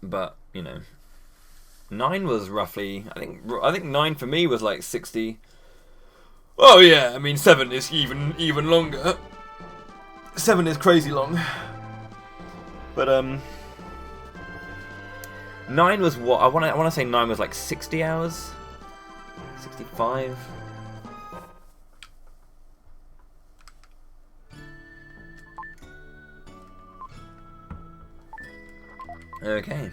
But you know, 9 was roughly. I think 9 for me was like 60. Oh yeah, I mean 7 is even longer. 7 is crazy long. But 9 was what I want to say. 9 was like 60 hours, 65. Okay.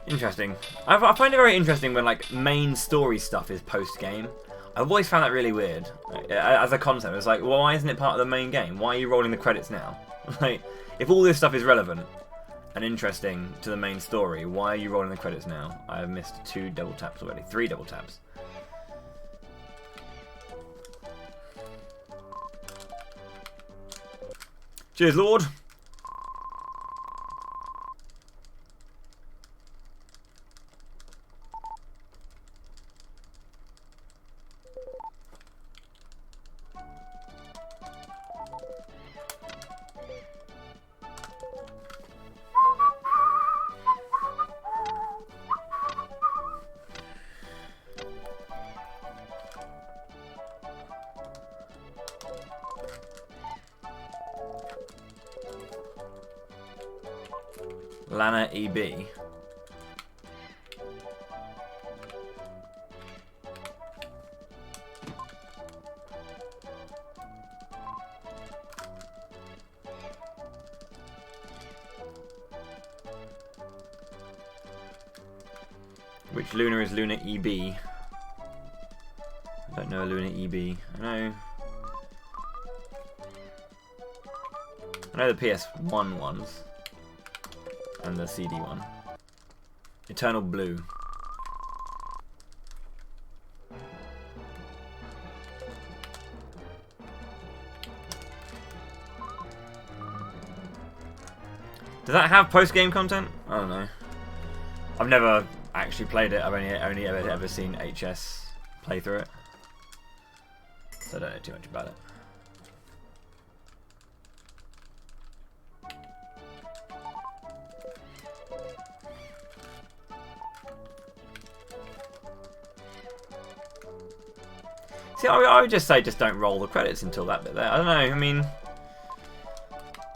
Interesting. I find it very interesting when like main story stuff is post game. I've always found that really weird as a concept. It's like, well, why isn't it part of the main game? Why are you rolling the credits now? Like, if all this stuff is relevant and interesting to the main story, why are you rolling the credits now? I have missed 2 double taps already, 3 double taps. Cheers, Lord. Lana EB. Which Luna is Luna EB? I don't know a Luna EB. I know the PS1 ones. And the CD one. Eternal Blue. Does that have post-game content? I don't know. I've never actually played it. I've only ever seen HS play through it. So I don't know too much about it. See, I would just say just don't roll the credits until that bit there. I don't know, I mean,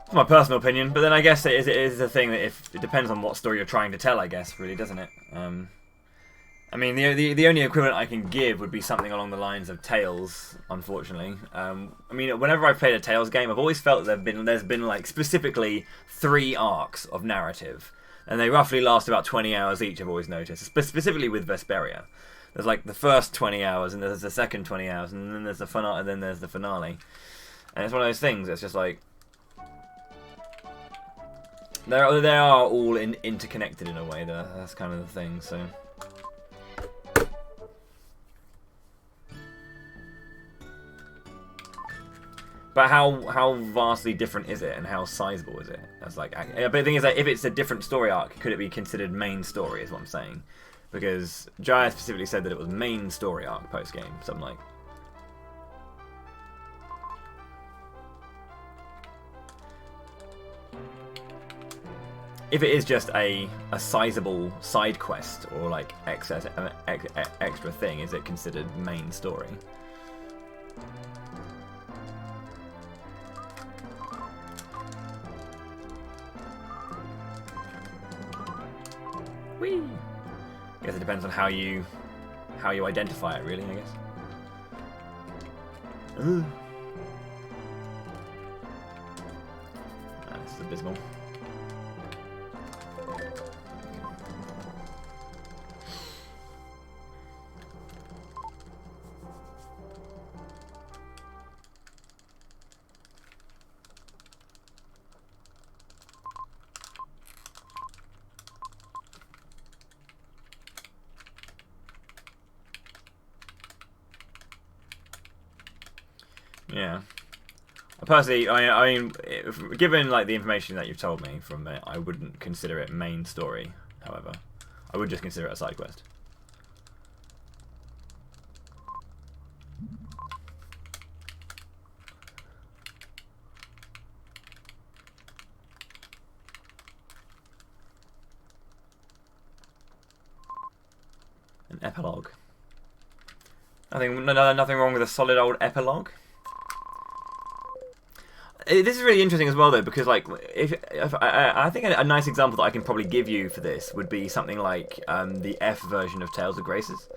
it's my personal opinion, but then I guess it is a thing that if it depends on what story you're trying to tell, I guess, really, doesn't it? I mean, the only equivalent I can give would be something along the lines of Tales, unfortunately. I mean, whenever I've played a Tales game, I've always felt that there's been like specifically 3 arcs of narrative, and they roughly last about 20 hours each. I've always noticed, specifically with Vesperia. There's like the first 20 hours, and there's the second 20 hours, and then there's the finale, and then there's the finale. And it's one of those things. It's just like they are all interconnected in a way. That's kind of the thing. So. But how vastly different is it, and how sizable is it? That's like. But the thing is that if it's a different story arc, could it be considered main story? Is what I'm saying. Because Gaia specifically said that it was main story arc post game, so I'm like. If it is just a sizable side quest or like extra thing, is it considered main story? Whee! I guess it depends on how you identify it, really, I guess. Ooh. This is abysmal. Yeah. Personally, I mean, given like the information that you've told me from it, I wouldn't consider it main story. However, I would just consider it a side quest. An epilogue. Nothing wrong with a solid old epilogue. This is really interesting as well, though, because like, I think a nice example that I can probably give you for this would be something like the F version of Tales of Graces.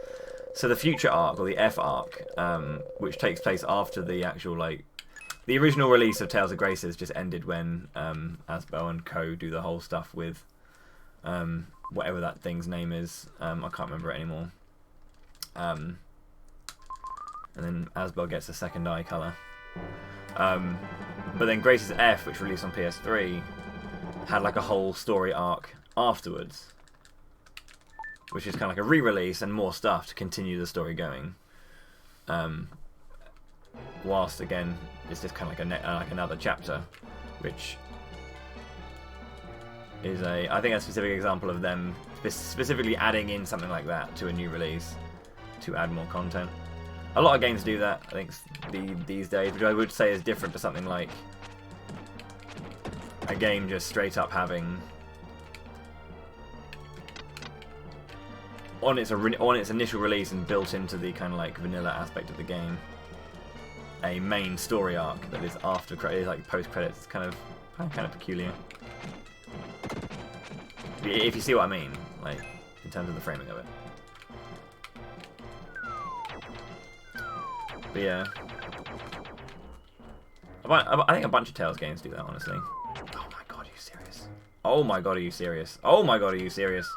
So the future arc, or the F arc, which takes place after the actual like, the original release of Tales of Graces just ended when is.by and co do the whole stuff with whatever that thing's name is. I can't remember it anymore. And then is.by gets a second eye colour. But then Grace's F, which released on PS3, had like a whole story arc afterwards, which is kind of like a re-release and more stuff to continue the story going. Whilst again, it's just kind of like another chapter, which is I think a specific example of them specifically adding in something like that to a new release to add more content. A lot of games do that, I think, these days, which I would say is different to something like a game just straight up having on its initial release and built into the kind of like vanilla aspect of the game a main story arc that is after credits, like post credits. It's kind of peculiar. If you see what I mean, like in terms of the framing of it. But yeah, I think a bunch of Tales games do that, honestly. Oh my god, are you serious? Oh my god, are you serious? Oh my god, are you serious?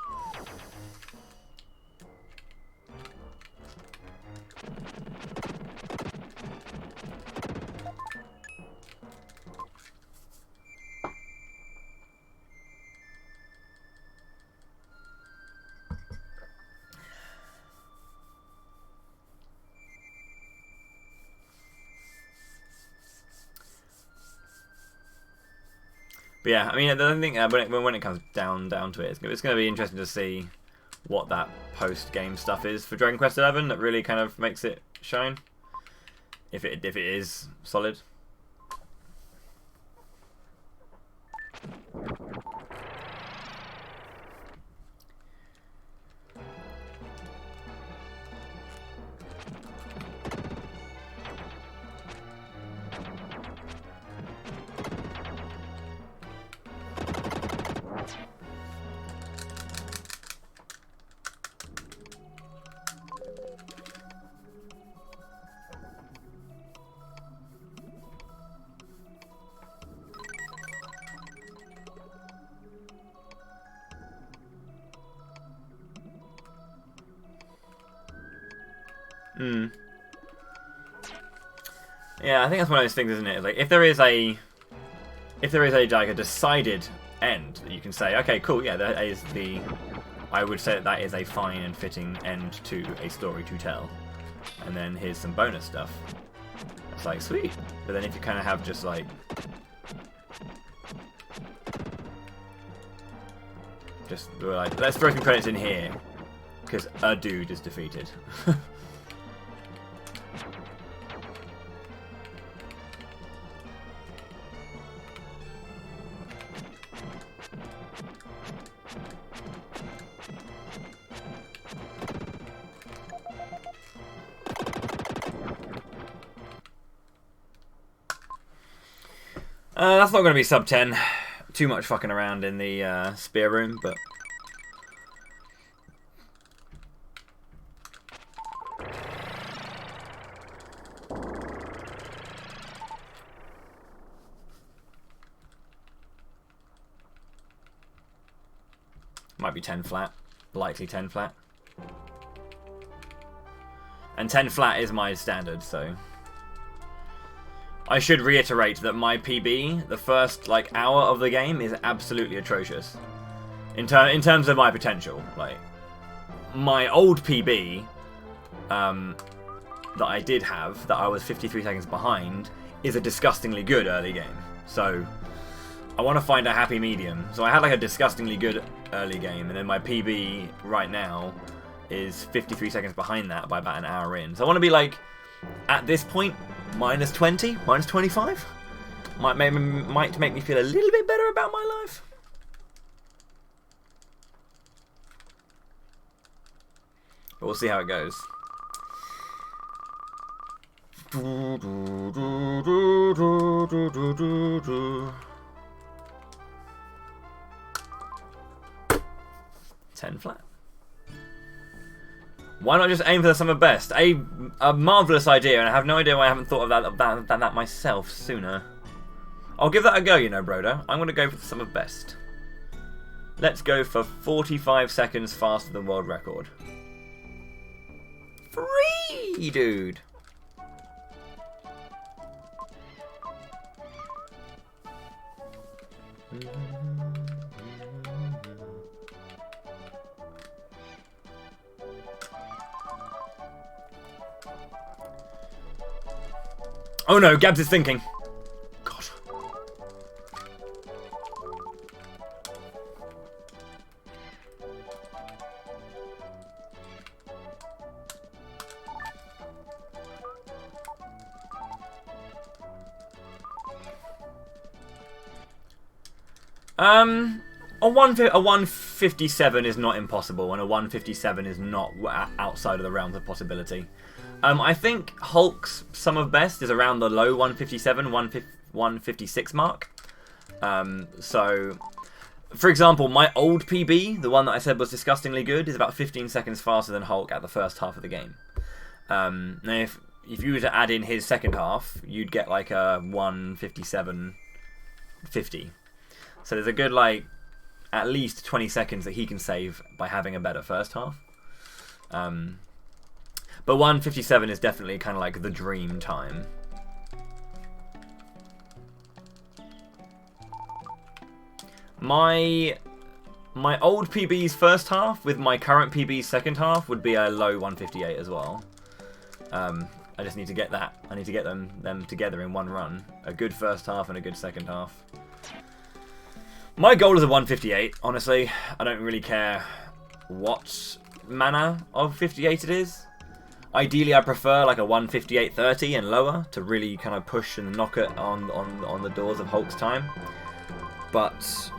But yeah, I mean, I think when it comes down to it, it's going to be interesting to see what that post-game stuff is for Dragon Quest XI that really kind of makes it shine. If it is solid. Yeah, I think that's one of those things, isn't it? Like if there is a like a decided end that you can say, okay, cool, yeah, that is the. I would say that is a fine and fitting end to a story to tell, and then here's some bonus stuff. It's like sweet, but then if you kind of have just like. Just like, let's throw some credits in here, because a dude is defeated. That's not going to be sub 10. Too much fucking around in the spear room, but. Might be 10 flat. Likely 10 flat. And 10 flat is my standard, so. I should reiterate that my PB, the first like hour of the game, is absolutely atrocious. In terms of my potential, like my old PB, that I did have, that I was 53 seconds behind, is a disgustingly good early game. So I want to find a happy medium. So I had like a disgustingly good early game, and then my PB right now is 53 seconds behind that by about an hour in. So I want to be like, at this point, minus 20, minus 25. Might make me feel a little bit better about my life. But we'll see how it goes. 10 flat. Why not just aim for the sum of best? A marvellous idea, and I have no idea why I haven't thought of that myself sooner. I'll give that a go, you know, Brodo. I'm going to go for the sum of best. Let's go for 45 seconds faster than world record. Free, dude. Oh no, Gabs is thinking. God. A 157 is not impossible, and a 157 is not outside of the realms of possibility. I think Hulk's sum of best is around the low 157, 156 mark. So, for example, my old PB, the one that I said was disgustingly good, is about 15 seconds faster than Hulk at the first half of the game. Now, if you were to add in his second half, you'd get like a 157.50. So there's a good, like, at least 20 seconds that he can save by having a better first half. But 157 is definitely kind of like the dream time. My old PB's first half with my current PB's second half would be a low 158 as well. I just need to get that. I need to get them together in one run. A good first half and a good second half. My goal is a 158, honestly. I don't really care what manner of 58 it is. Ideally, I prefer like a 158.30 and lower to really kind of push and knock it on the doors of Hulk's time. But,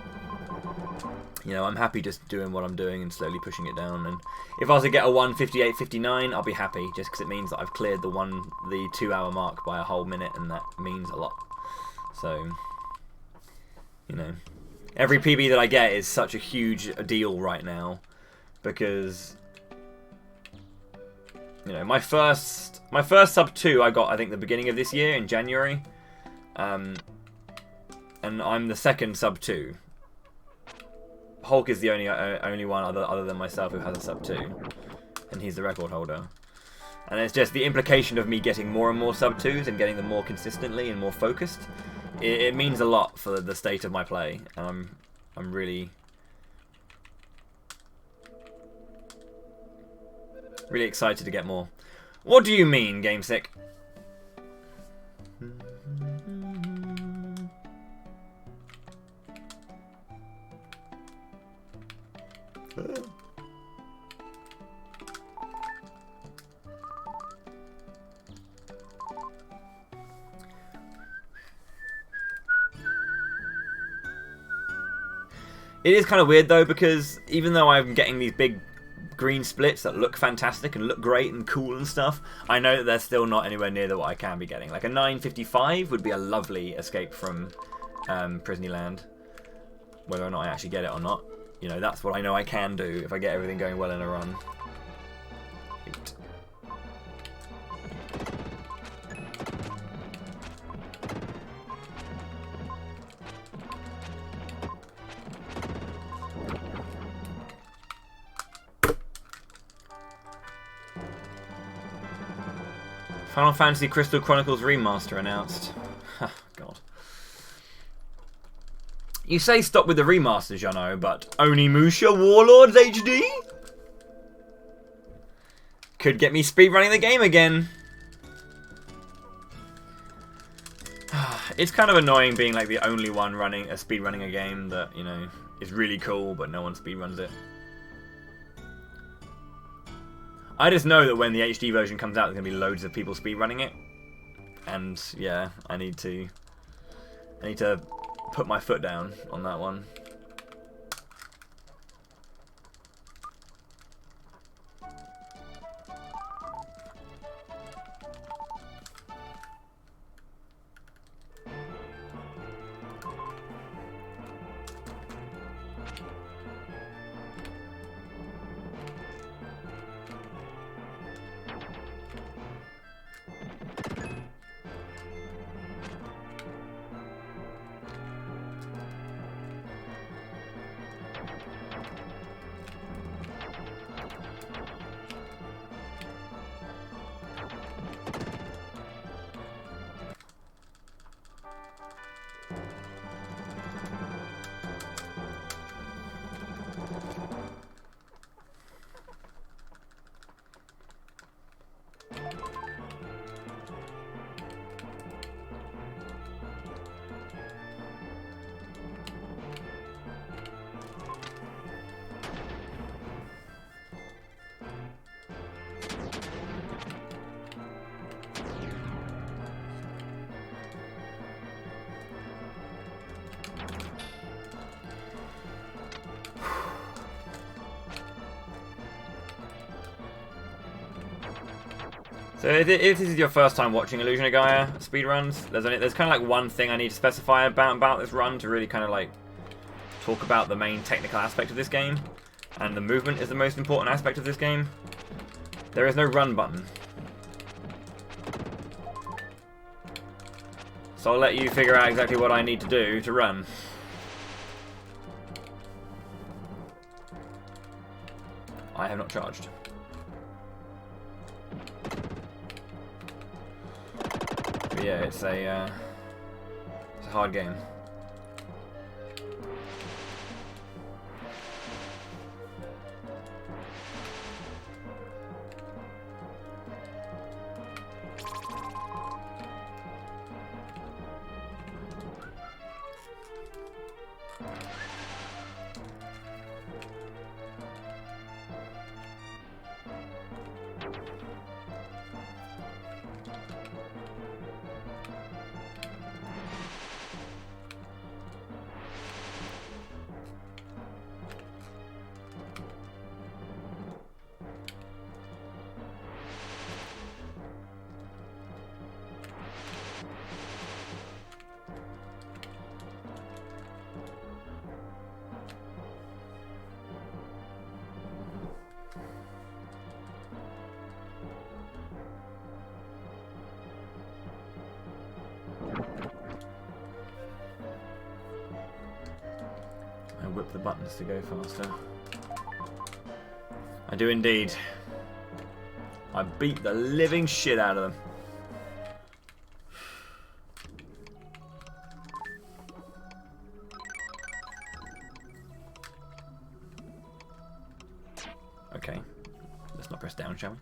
you know, I'm happy just doing what I'm doing and slowly pushing it down. And if I was to get a 158.59, I'll be happy, just because it means that I've cleared the 2 hour mark by a whole minute, and that means a lot. So, you know, every PB that I get is such a huge deal right now, because, you know, my first sub 2 I got, I think, the beginning of this year in January, and I'm the second sub 2. Hulk is the only one other than myself who has a sub 2, and he's the record holder. And it's just the implication of me getting more and more sub 2s and getting them more consistently and more focused. It means a lot for the state of my play, and I'm really excited to get more. What do you mean, GameSick? It is kind of weird though, because even though I'm getting these big green splits that look fantastic and look great and cool and stuff, I know that they're still not anywhere near what I can be getting. Like a 955 would be a lovely escape from Prisneyland. Whether or not I actually get it or not, you know, that's what I know I can do if I get everything going well in a run. Final Fantasy Crystal Chronicles Remaster announced. God. You say stop with the remasters, Jono, but Onimusha Warlords HD? Could get me speedrunning the game again. It's kind of annoying being like the only one speedrunning a game that, you know, is really cool, but no one speedruns it. I just know that when the HD version comes out, there's going to be loads of people speedrunning it. And, yeah, I need to put my foot down on that one. So if this is your first time watching Illusion of Gaia speedruns, there's kind of like one thing I need to specify about this run to really kind of like talk about the main technical aspect of this game, and the movement is the most important aspect of this game. There is no run button. So I'll let you figure out exactly what I need to do to run. I have not charged. But yeah, it's a hard game. I whip the buttons to go faster. I do indeed. I beat the living shit out of them. Okay. Let's not press down, shall we?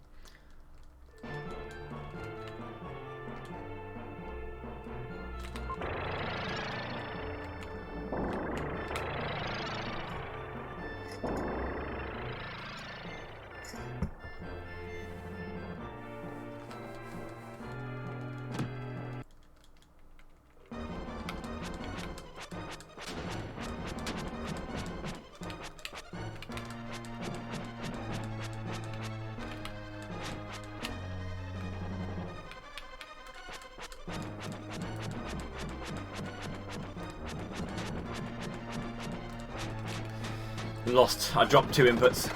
Lost. I dropped 2 inputs.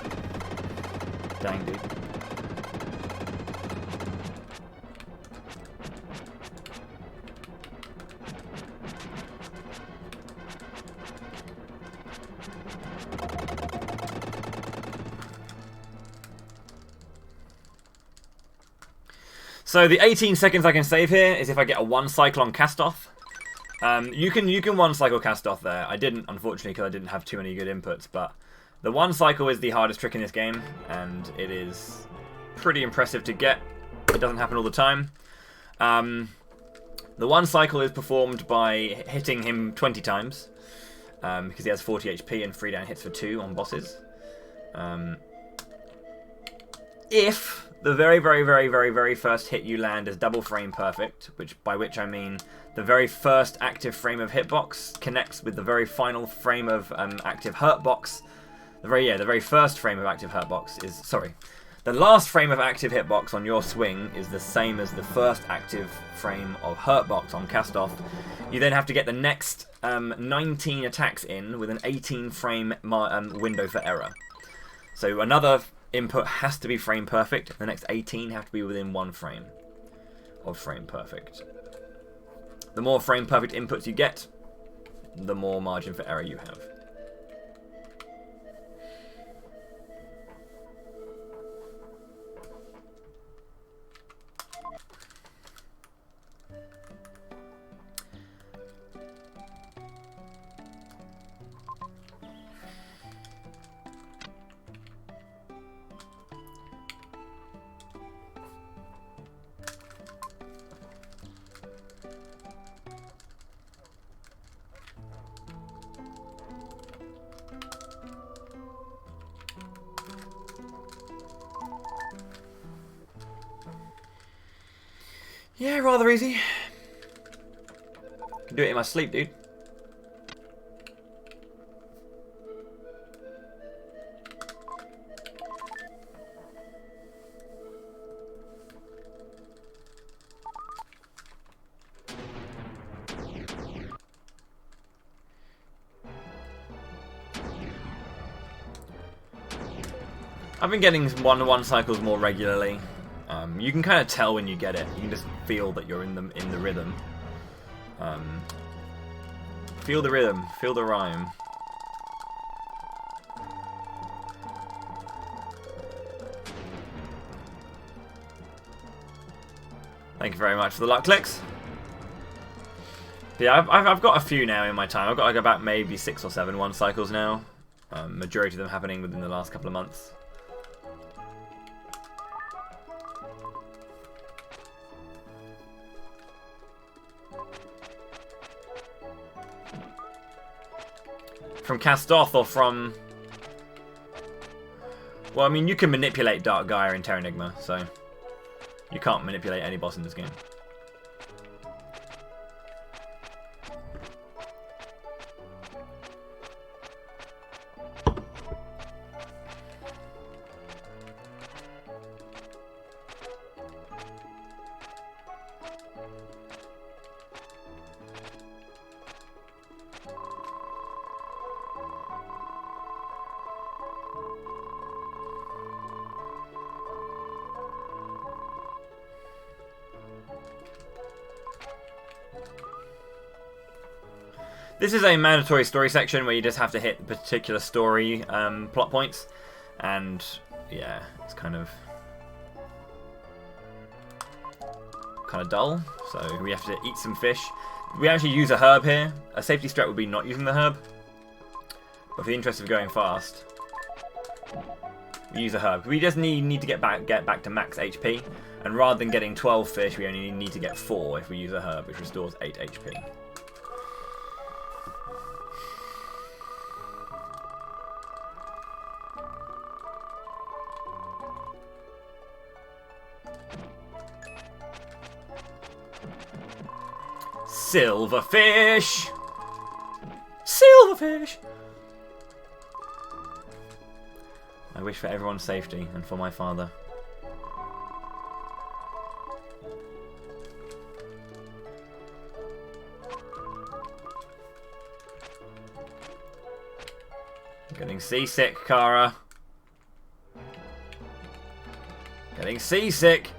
Dang, dude. So the 18 seconds I can save here is if I get a 1 cycle on cast off. You can 1 cycle cast off there. I didn't, unfortunately, because I didn't have too many good inputs, but the 1 cycle is the hardest trick in this game, and it is pretty impressive to get. It doesn't happen all the time. The one cycle is performed by hitting him 20 times, because he has 40 HP and 3 down hits for 2 on bosses. If the very first hit you land is double frame perfect, by which I mean the very first active frame of hitbox connects with the very final frame of active hurtbox. The very first frame of active hurtbox is, sorry, the last frame of active hitbox on your swing is the same as the first active frame of hurtbox on cast off. You then have to get the next 19 attacks in with an 18 frame window for error. So another input has to be frame perfect. The next 18 have to be within 1 frame of frame perfect. The more frame perfect inputs you get, the more margin for error you have. Yeah, rather easy. Can do it in my sleep, dude. I've been getting one-to-one cycles more regularly. You can kind of tell when you get it. You can just feel that you're in the rhythm. Feel the rhythm. Feel the rhyme. Thank you very much for the luck clicks. But yeah, I've got a few now in my time. I've got like about maybe 6 or 7 one cycles now. Majority of them happening within the last couple of months. From cast off or from... Well, I mean, you can manipulate Dark Gaia in Terranigma, so you can't manipulate any boss in this game. This is a mandatory story section where you just have to hit particular story plot points, and yeah, it's kind of dull. So we have to eat some fish. We actually use a herb here. A safety strat would be not using the herb, but for the interest of going fast, we use a herb. We just need to get back to max HP, and rather than getting 12 fish, we only need to get 4 if we use a herb, which restores 8 HP. Silverfish! Silverfish! I wish for everyone's safety and for my father. I'm getting seasick, Kara. Getting seasick!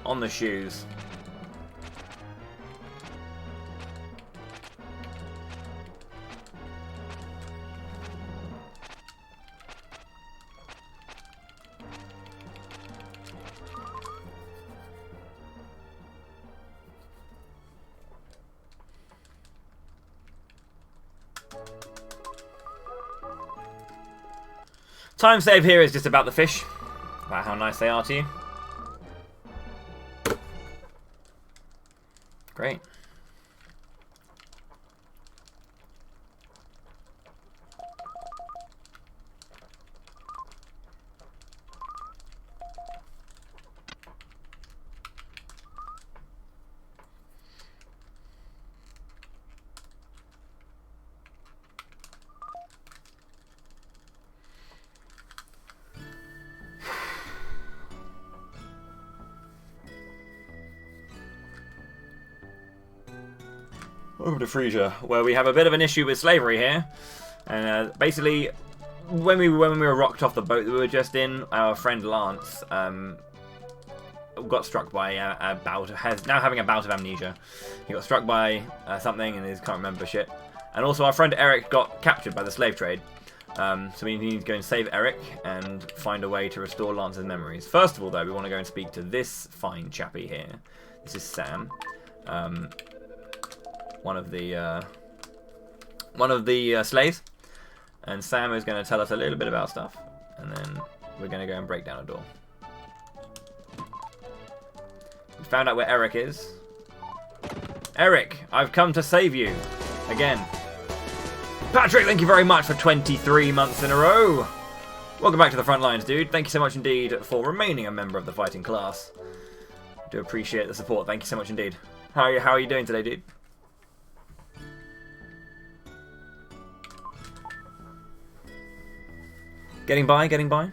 On the shoes. Time save here is just about the fish, about how nice they are to you. Great. Over to Frisia, where we have a bit of an issue with slavery here. And basically, when we were rocked off the boat that we were just in, our friend Lance got struck by a bout of, now having a bout of amnesia. He got struck by something and he can't remember shit. And also our friend Eric got captured by the slave trade. So we need to go and save Eric and find a way to restore Lance's memories. First of all, though, we want to go and speak to this fine chappie here. This is Sam. One of the slaves, and Sam is going to tell us a little bit about stuff, and then we're going to go and break down a door. We found out where Eric is. Eric, I've come to save you again. Patrick, thank you very much for 23 months in a row. Welcome back to the front lines, dude. Thank you so much indeed for remaining a member of the fighting class. Do appreciate the support. Thank you so much indeed. How are you doing today, dude? Getting by, getting by.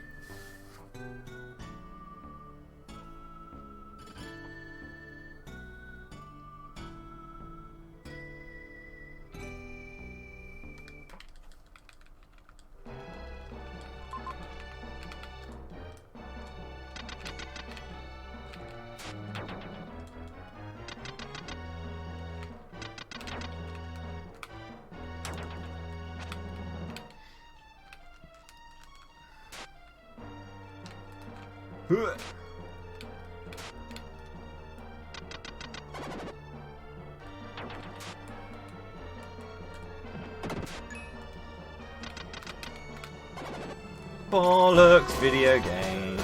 Bollocks video game.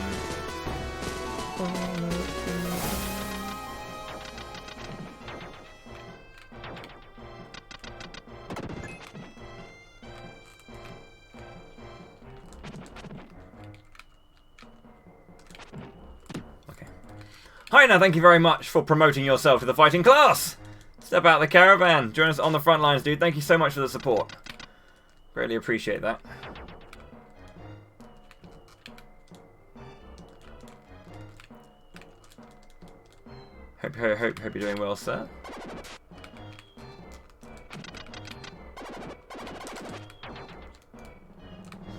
Okay. Hi now, thank you very much for promoting yourself to the fighting class. Step out of the caravan. Join us on the front lines, dude. Thank you so much for the support. Greatly appreciate that. Hope you're doing well, sir.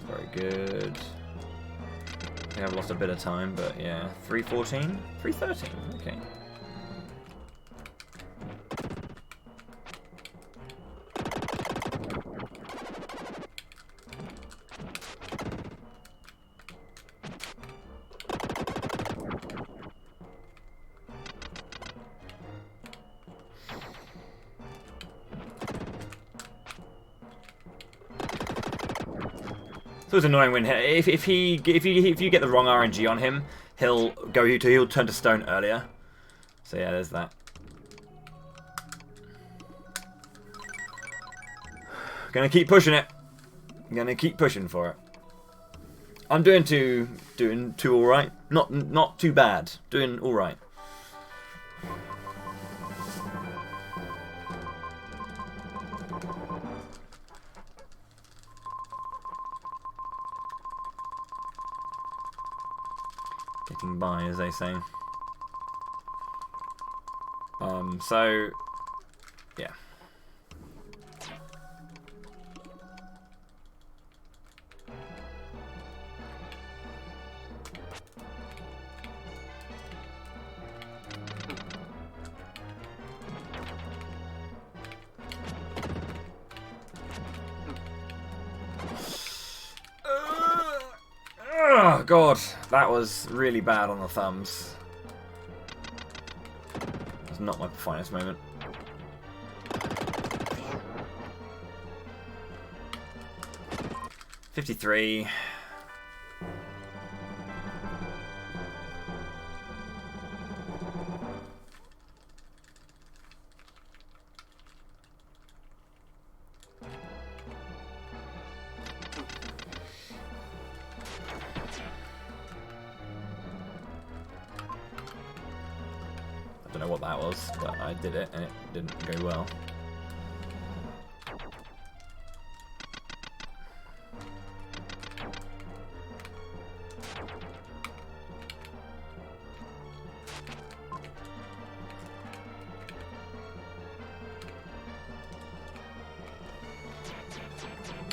Very good. I think I've lost a bit of time, but yeah. 3:14? 3:13, okay. It's annoying when if you get the wrong RNG on him, he'll turn to stone earlier. So yeah, there's that. Gonna keep pushing it. Gonna keep pushing for it. I'm doing too all right. Not too bad. Doing all right. Getting by, as they say. So, yeah. Oh god, that was really bad on the thumbs. It's not my finest moment. $53. what that was, but I did it and it didn't go well.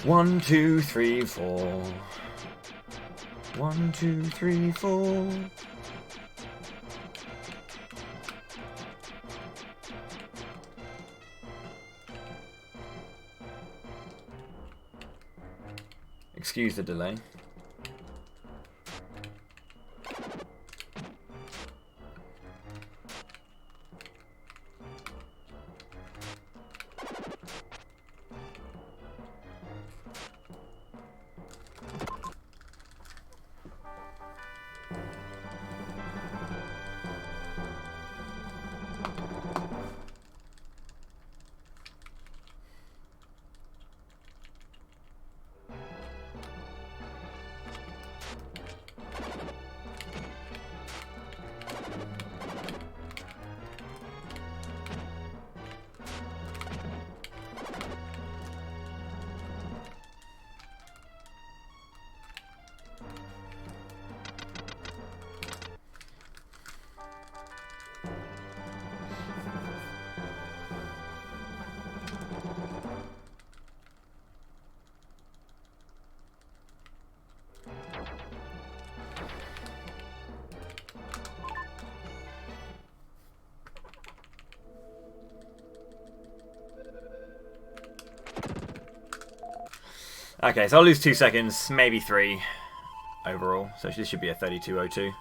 One, two, three, four. 1, 2, 3, 4. Excuse the delay. Okay, so I'll lose 2 seconds, maybe 3 overall. So this should be a 32.02.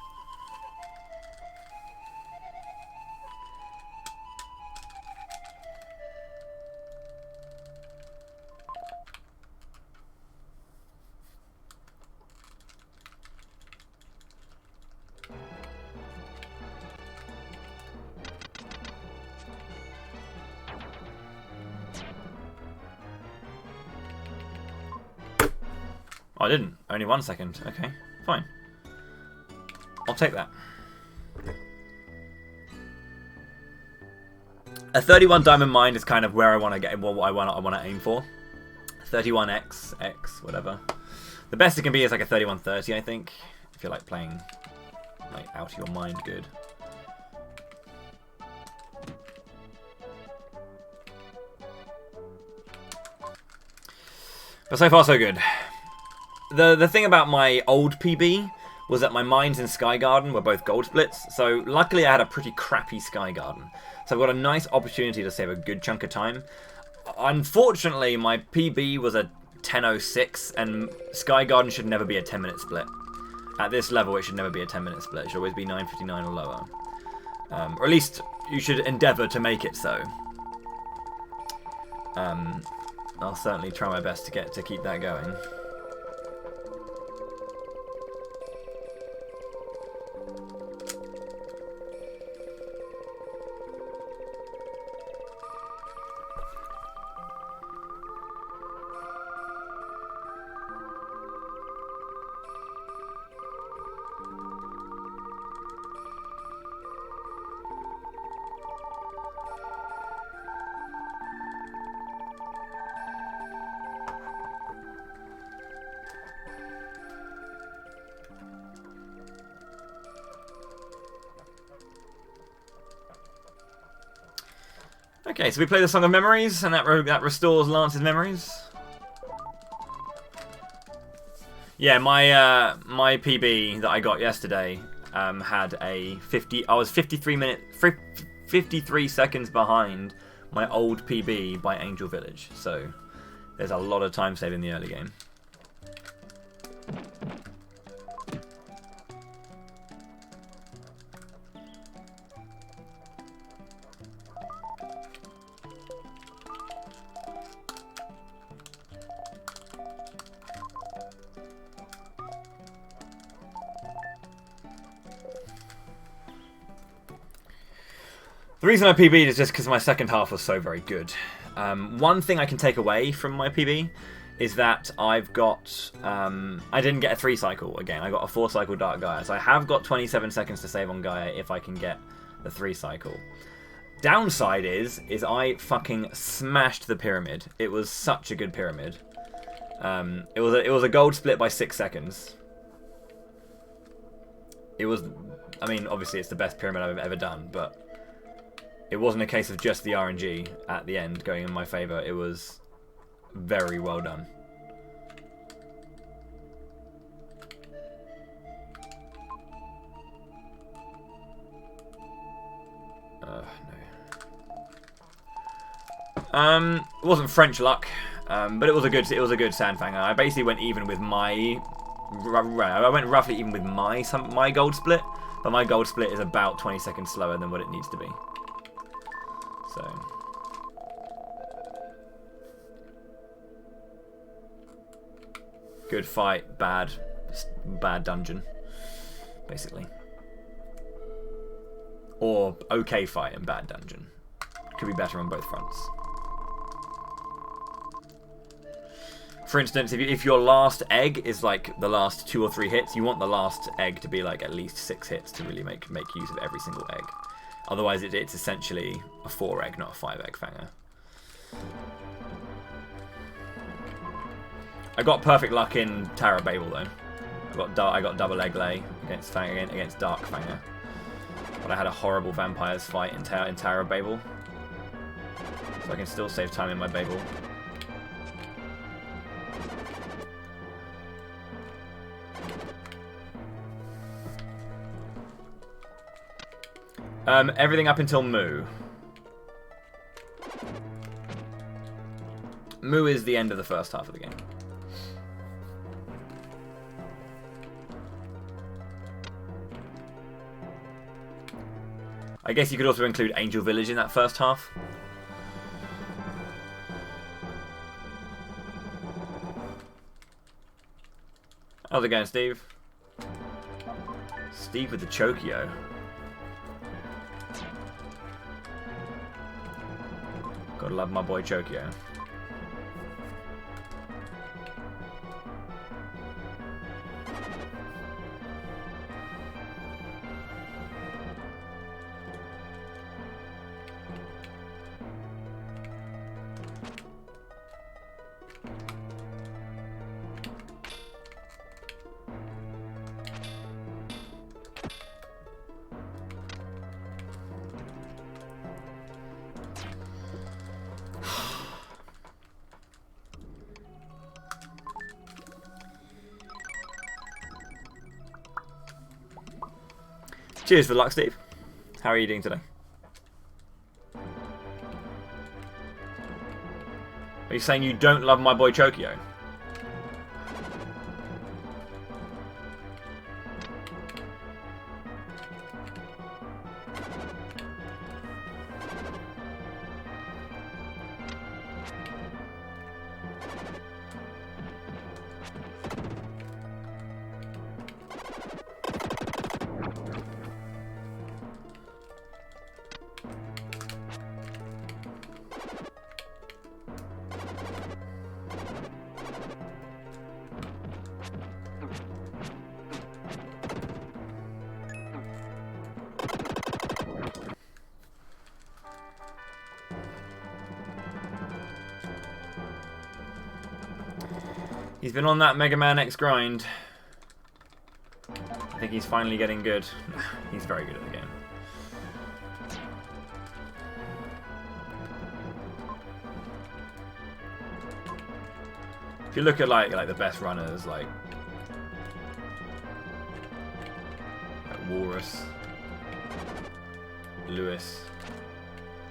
I didn't. Only 1 second. Okay, fine. I'll take that. A 31 diamond mine is kind of where I want to get, what I want to aim for. 31x, x, whatever. The best it can be is like a 3130, I think. If you're like playing like out of your mind good. But so far so good. The thing about my old PB was that my mines in Sky Garden were both gold splits, so luckily I had a pretty crappy Sky Garden. So I've got a nice opportunity to save a good chunk of time. Unfortunately, my PB was a 10.06, and Sky Garden should never be a 10-minute split. At this level, it should never be a 10-minute split. It should always be 9:59 or lower. Or at least you should endeavour to make it so. I'll certainly try my best to keep that going. Okay, so we play the Song of Memories, and that restores Lance's memories. Yeah, my PB that I got yesterday had a 50. I was 53 seconds behind my old PB by Angel Village. So there's a lot of time saved in the early game. The reason I PB'd is just because my second half was so very good. One thing I can take away from my PB is that I've got... I didn't get a 3 cycle again. I got a 4 cycle Dark Gaia. So I have got 27 seconds to save on Gaia if I can get the 3 cycle. Downside is I fucking smashed the pyramid. It was such a good pyramid. It was a gold split by 6 seconds. It was, I mean, obviously it's the best pyramid I've ever done, but it wasn't a case of just the RNG at the end going in my favour. It was very well done. No. It wasn't French luck, but it was a good sandfanger. I basically went even with my. I went roughly even with my gold split, but my gold split is about 20 seconds slower than what it needs to be. So. Good fight, bad dungeon, basically. Or okay fight and bad dungeon. Could be better on both fronts. For instance, if your last egg is like the last 2 or 3 hits, you want the last egg to be like at least 6 hits to really make use of every single egg. Otherwise, it's essentially a 4 egg, not a 5 egg fanger. I got perfect luck in Tower of Babel though. I got double egg lay against Dark Fanger, but I had a horrible vampires fight in Tower of Babel, so I can still save time in my Babel. Everything up until Moo. Moo is the end of the first half of the game. I guess you could also include Angel Village in that first half. How's it going, Steve? Steve with the Chokio. Gotta love my boy Chokio. Cheers for luck, Steve. How are you doing today? Are you saying you don't love my boy Chokio? He's been on that Mega Man X grind. I think he's finally getting good. He's very good at the game. If you look at like the best runners, like Walrus, Lewis,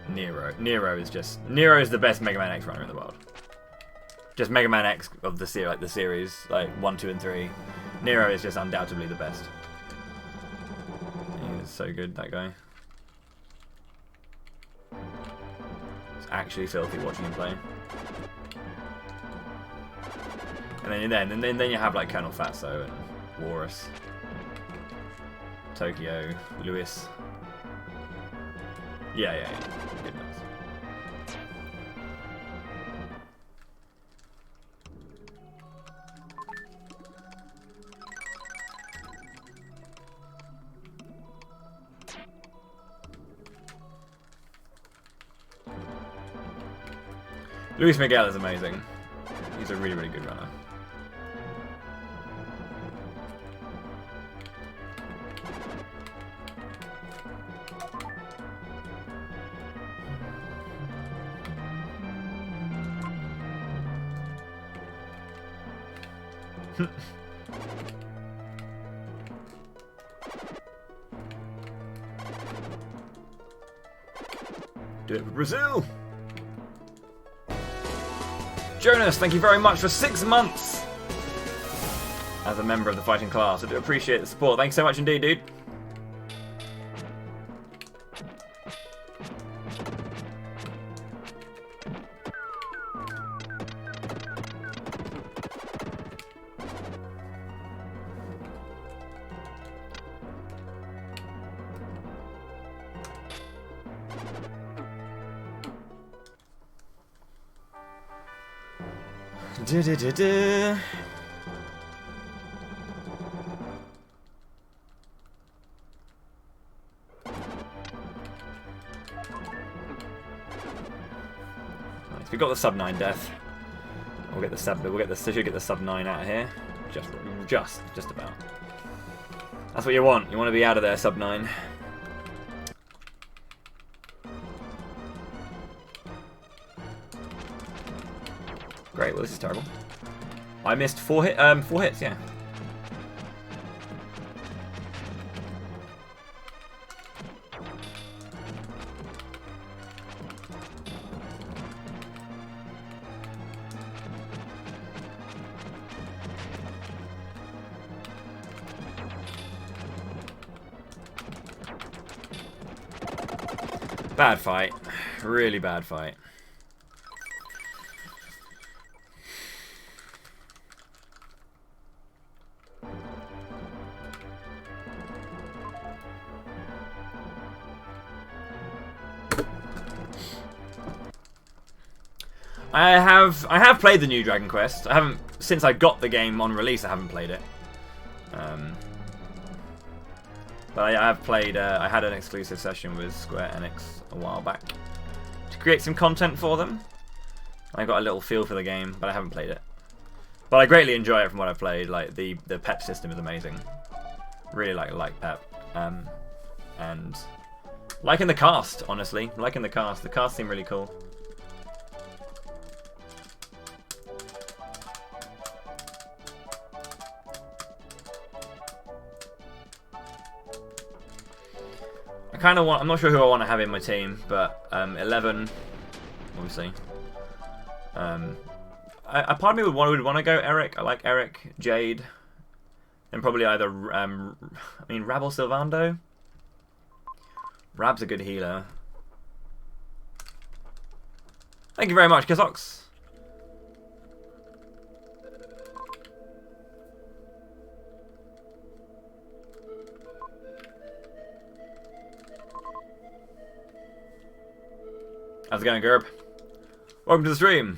Nero. Nero is the best Mega Man X runner in the world. Just Mega Man X of the series, like 1, 2, and 3. Nero is just undoubtedly the best. He is so good, that guy. It's actually filthy watching him play. And then you have like Colonel Fatso and Walrus, Tokyo, Lewis. Yeah. Good nice. Luis Miguel is amazing. He's a really, really good runner. Do it for Brazil! Jonas, thank you very much for 6 months as a member of the fighting class. I do appreciate the support. Thanks so much indeed, dude. Nice. We got the sub 9 death. We'll get the sub. Should get the sub 9 out of here. Just about. That's what you want. You want to be out of there, sub 9. Great, well this is terrible. I missed 4 hits, yeah. Bad fight. Really bad fight. I have played the new Dragon Quest. I haven't since I got the game on release. I haven't played it. But I have played. I had an exclusive session with Square Enix a while back to create some content for them. I got a little feel for the game, but I haven't played it. But I greatly enjoy it from what I've played. Like the pep system is amazing. Really like pep. And liking the cast, honestly. Liking the cast. The cast seem really cool. I'm not sure who I want to have in my team, but 11, obviously. I part of me would want to go Eric. I like Eric, Jade, and probably either Rabel Sylvando. Rab's a good healer. Thank you very much, Kazox. How's it going, Gerb? Welcome to the stream.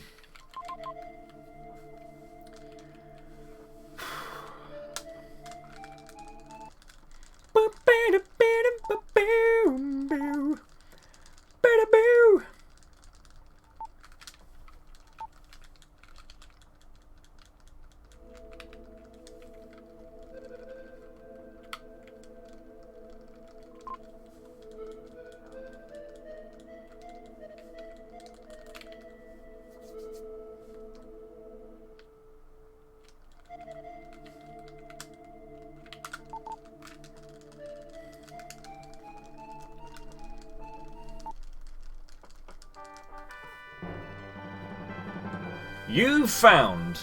You found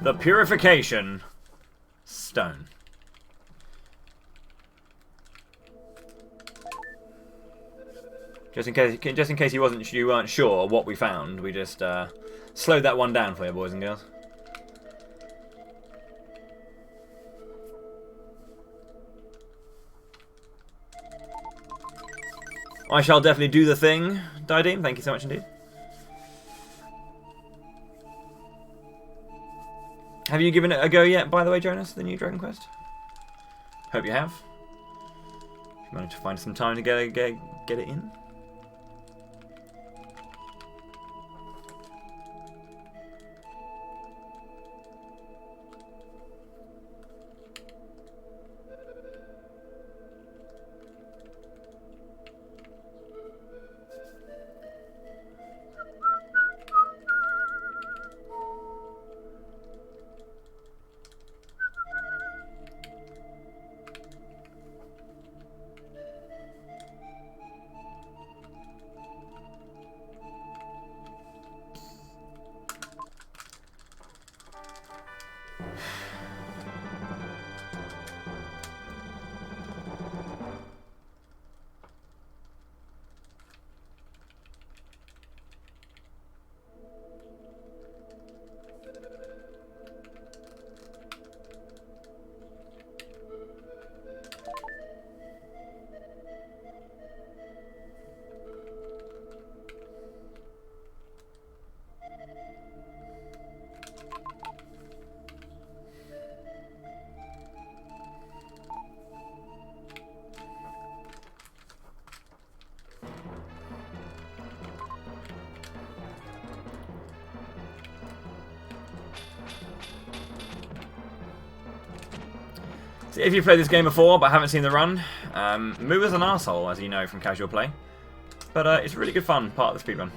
the purification stone. Just in case you weren't sure what we found, we just slowed that one down for you, boys and girls. I shall definitely do the thing, Dideem. Thank you so much indeed. Have you given it a go yet, by the way, Jonas, the new Dragon Quest? Hope you have. If you managed to find some time to get it in. So if you've played this game before but haven't seen the run, Moo is an arsehole, as you know from casual play. But it's really good fun, part of the speedrun.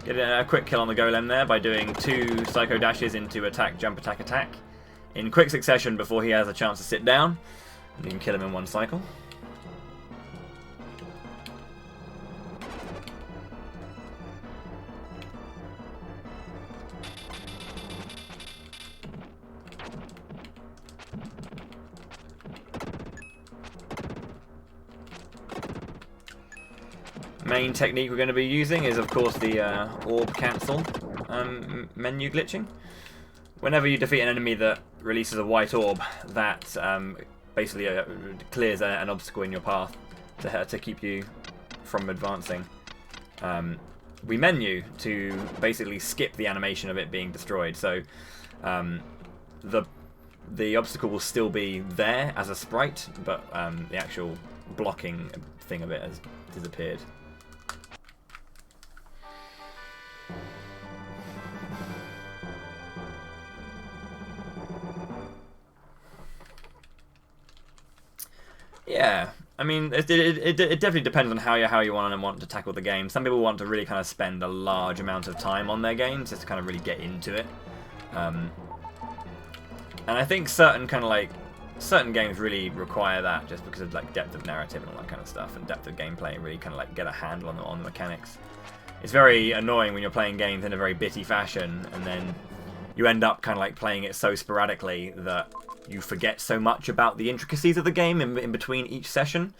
Get a quick kill on the golem there by doing 2 psycho dashes into attack, jump, attack, attack in quick succession before he has a chance to sit down. And you can kill him in 1 cycle. Main technique we're going to be using is, of course, the orb cancel menu glitching. Whenever you defeat an enemy that releases a white orb, that basically clears an obstacle in your path to keep you from advancing. We menu to basically skip the animation of it being destroyed, so the obstacle will still be there as a sprite, but the actual blocking thing of it has disappeared. Yeah, I mean, it definitely depends on how you want to tackle the game. Some people want to really kind of spend a large amount of time on their games just to kind of really get into it. And I think certain games really require that just because of like depth of narrative and all that kind of stuff, and depth of gameplay, and really kind of like get a handle on the mechanics. It's very annoying when you're playing games in a very bitty fashion and then you end up kind of like playing it so sporadically that you forget so much about the intricacies of the game in between each session.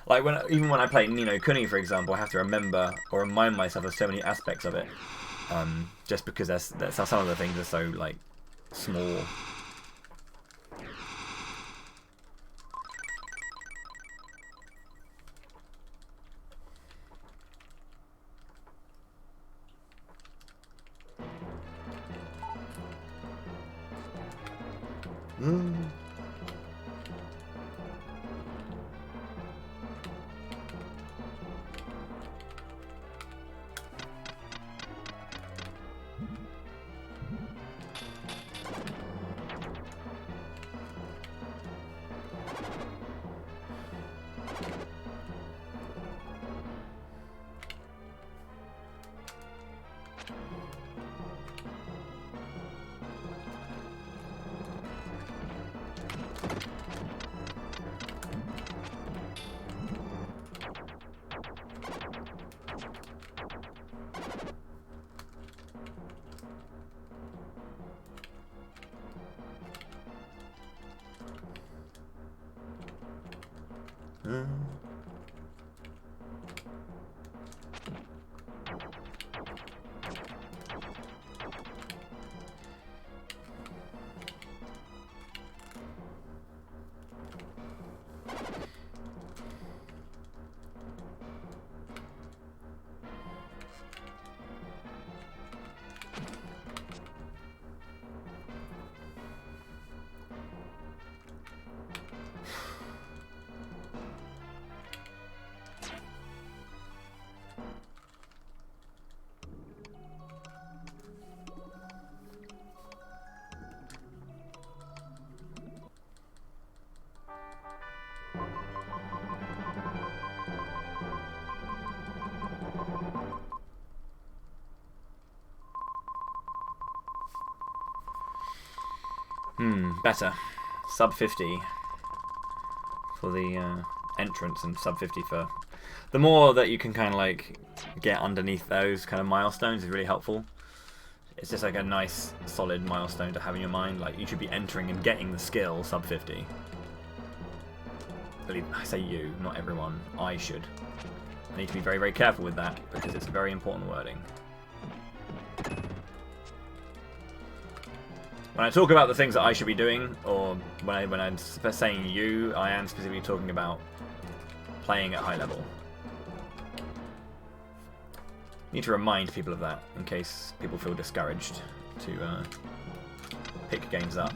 Like even when I play Ni no Kuni, for example, I have to remember or remind myself of so many aspects of it, just because that's how some of the things are so like small. Better. Sub 50 for the entrance and sub 50 for... The more that you can kind of like get underneath those kind of milestones is really helpful. It's just like a nice solid milestone to have in your mind. Like you should be entering and getting the skill sub 50. I say you, not everyone. I should. I need to be very, very careful with that because it's very important wording. When I talk about the things that I should be doing, or when I'm saying you, I am specifically talking about playing at high level. Need to remind people of that in case people feel discouraged to pick games up.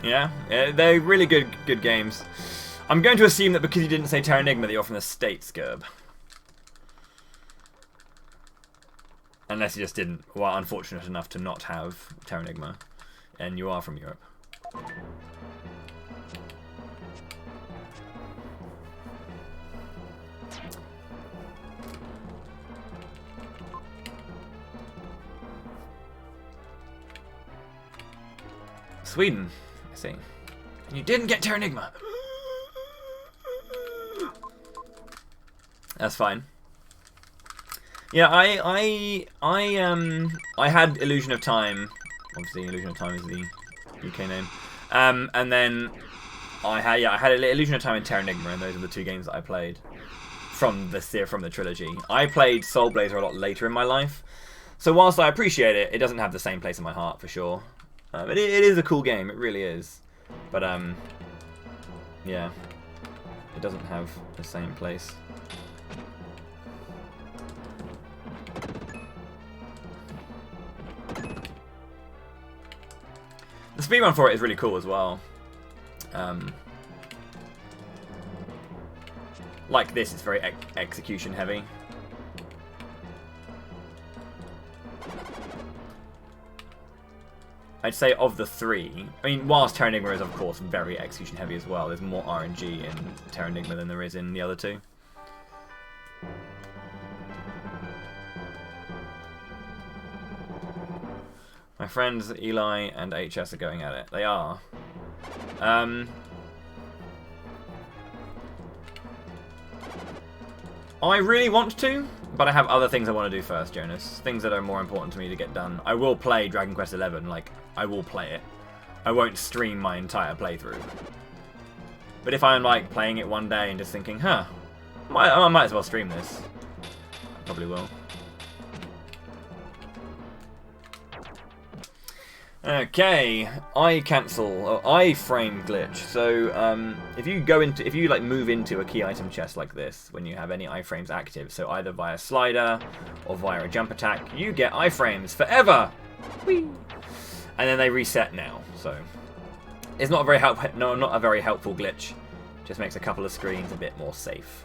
Yeah, they're really good games. I'm going to assume that because you didn't say Terra Enigma that you're from the States, Gerb. Unless you just didn't, well, unfortunate enough to not have Terra Enigma, and you are from Europe. Sweden, I see. And you didn't get Terra Enigma. That's fine. Yeah, I had Illusion of Time. Obviously, Illusion of Time is the UK name. And then I had Illusion of Time and Terra Enigma, and those are the two games that I played from the trilogy. I played Soul Blazer a lot later in my life, so whilst I appreciate it, it doesn't have the same place in my heart for sure. It is a cool game, it really is. But yeah, it doesn't have the same place. The speedrun for it is really cool as well. Like this, it's very execution heavy. I'd say of the three, I mean, whilst Terra Enigma is of course very execution heavy as well, there's more RNG in Terra Enigma than there is in the other two. My friends Eli and HS are going at it. They are. I really want to, but I have other things I want to do first, Jonas. Things that are more important to me to get done. I will play Dragon Quest XI, like, I will play it. I won't stream my entire playthrough. But if I'm, like, playing it one day and just thinking, huh, I might as well stream this. I probably will. Okay, iframe glitch. So if you like move into a key item chest like this when you have any iframes active, so either via slider or via a jump attack, you get iframes forever. Whee! And then they reset now. So it's not a very not a very helpful glitch. Just makes a couple of screens a bit more safe.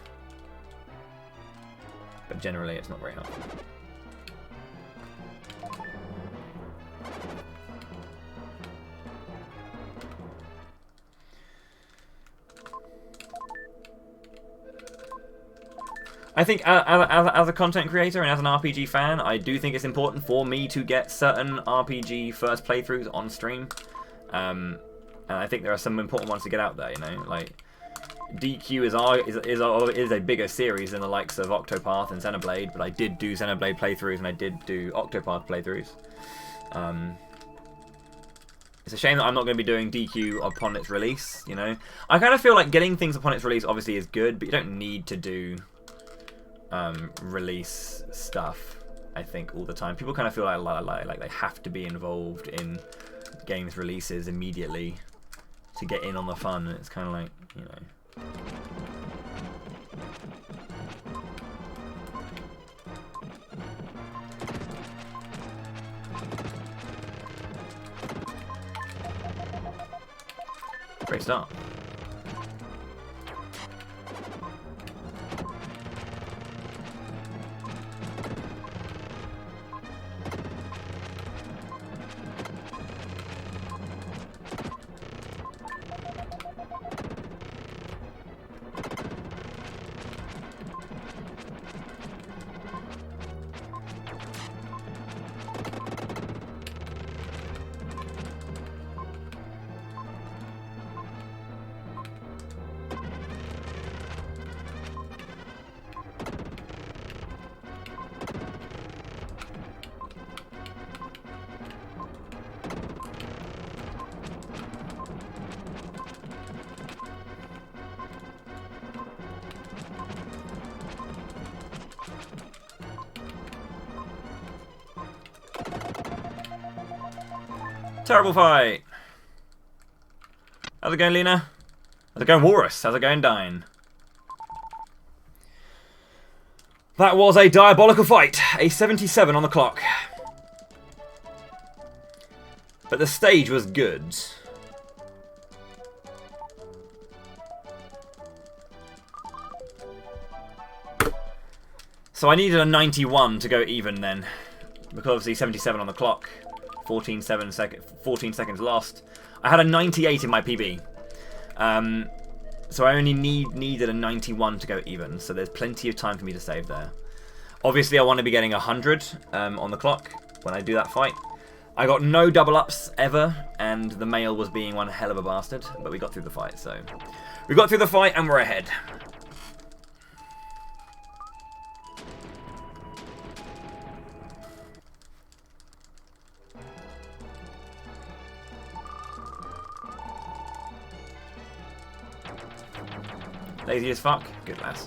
But generally, it's not very helpful. I think as a content creator and as an RPG fan, I do think it's important for me to get certain RPG first playthroughs on stream. And I think there are some important ones to get out there, you know, like DQ is a bigger series than the likes of Octopath and Xenoblade, but I did do Xenoblade playthroughs and I did do Octopath playthroughs. It's a shame that I'm not going to be doing DQ upon its release, you know. I kind of feel like getting things upon its release obviously is good, but you don't need to do release stuff, I think, all the time. People kind of feel like they have to be involved in games releases immediately to get in on the fun, and it's kind of like, you know. Great start. Terrible fight. How's it going, Lena? How's it going, Walrus? How's it going, Dine? That was a diabolical fight. A 77 on the clock. But the stage was good. So I needed a 91 to go even then. Because obviously 77 on the clock. 14 seconds lost. I had a 98 in my PB. So I only needed a 91 to go even. So there's plenty of time for me to save there. Obviously I want to be getting 100 on the clock when I do that fight. I got no double ups ever, and the male was being one hell of a bastard, but we got through the fight, so... We got through the fight and we're ahead. Lazy as fuck? Good lass.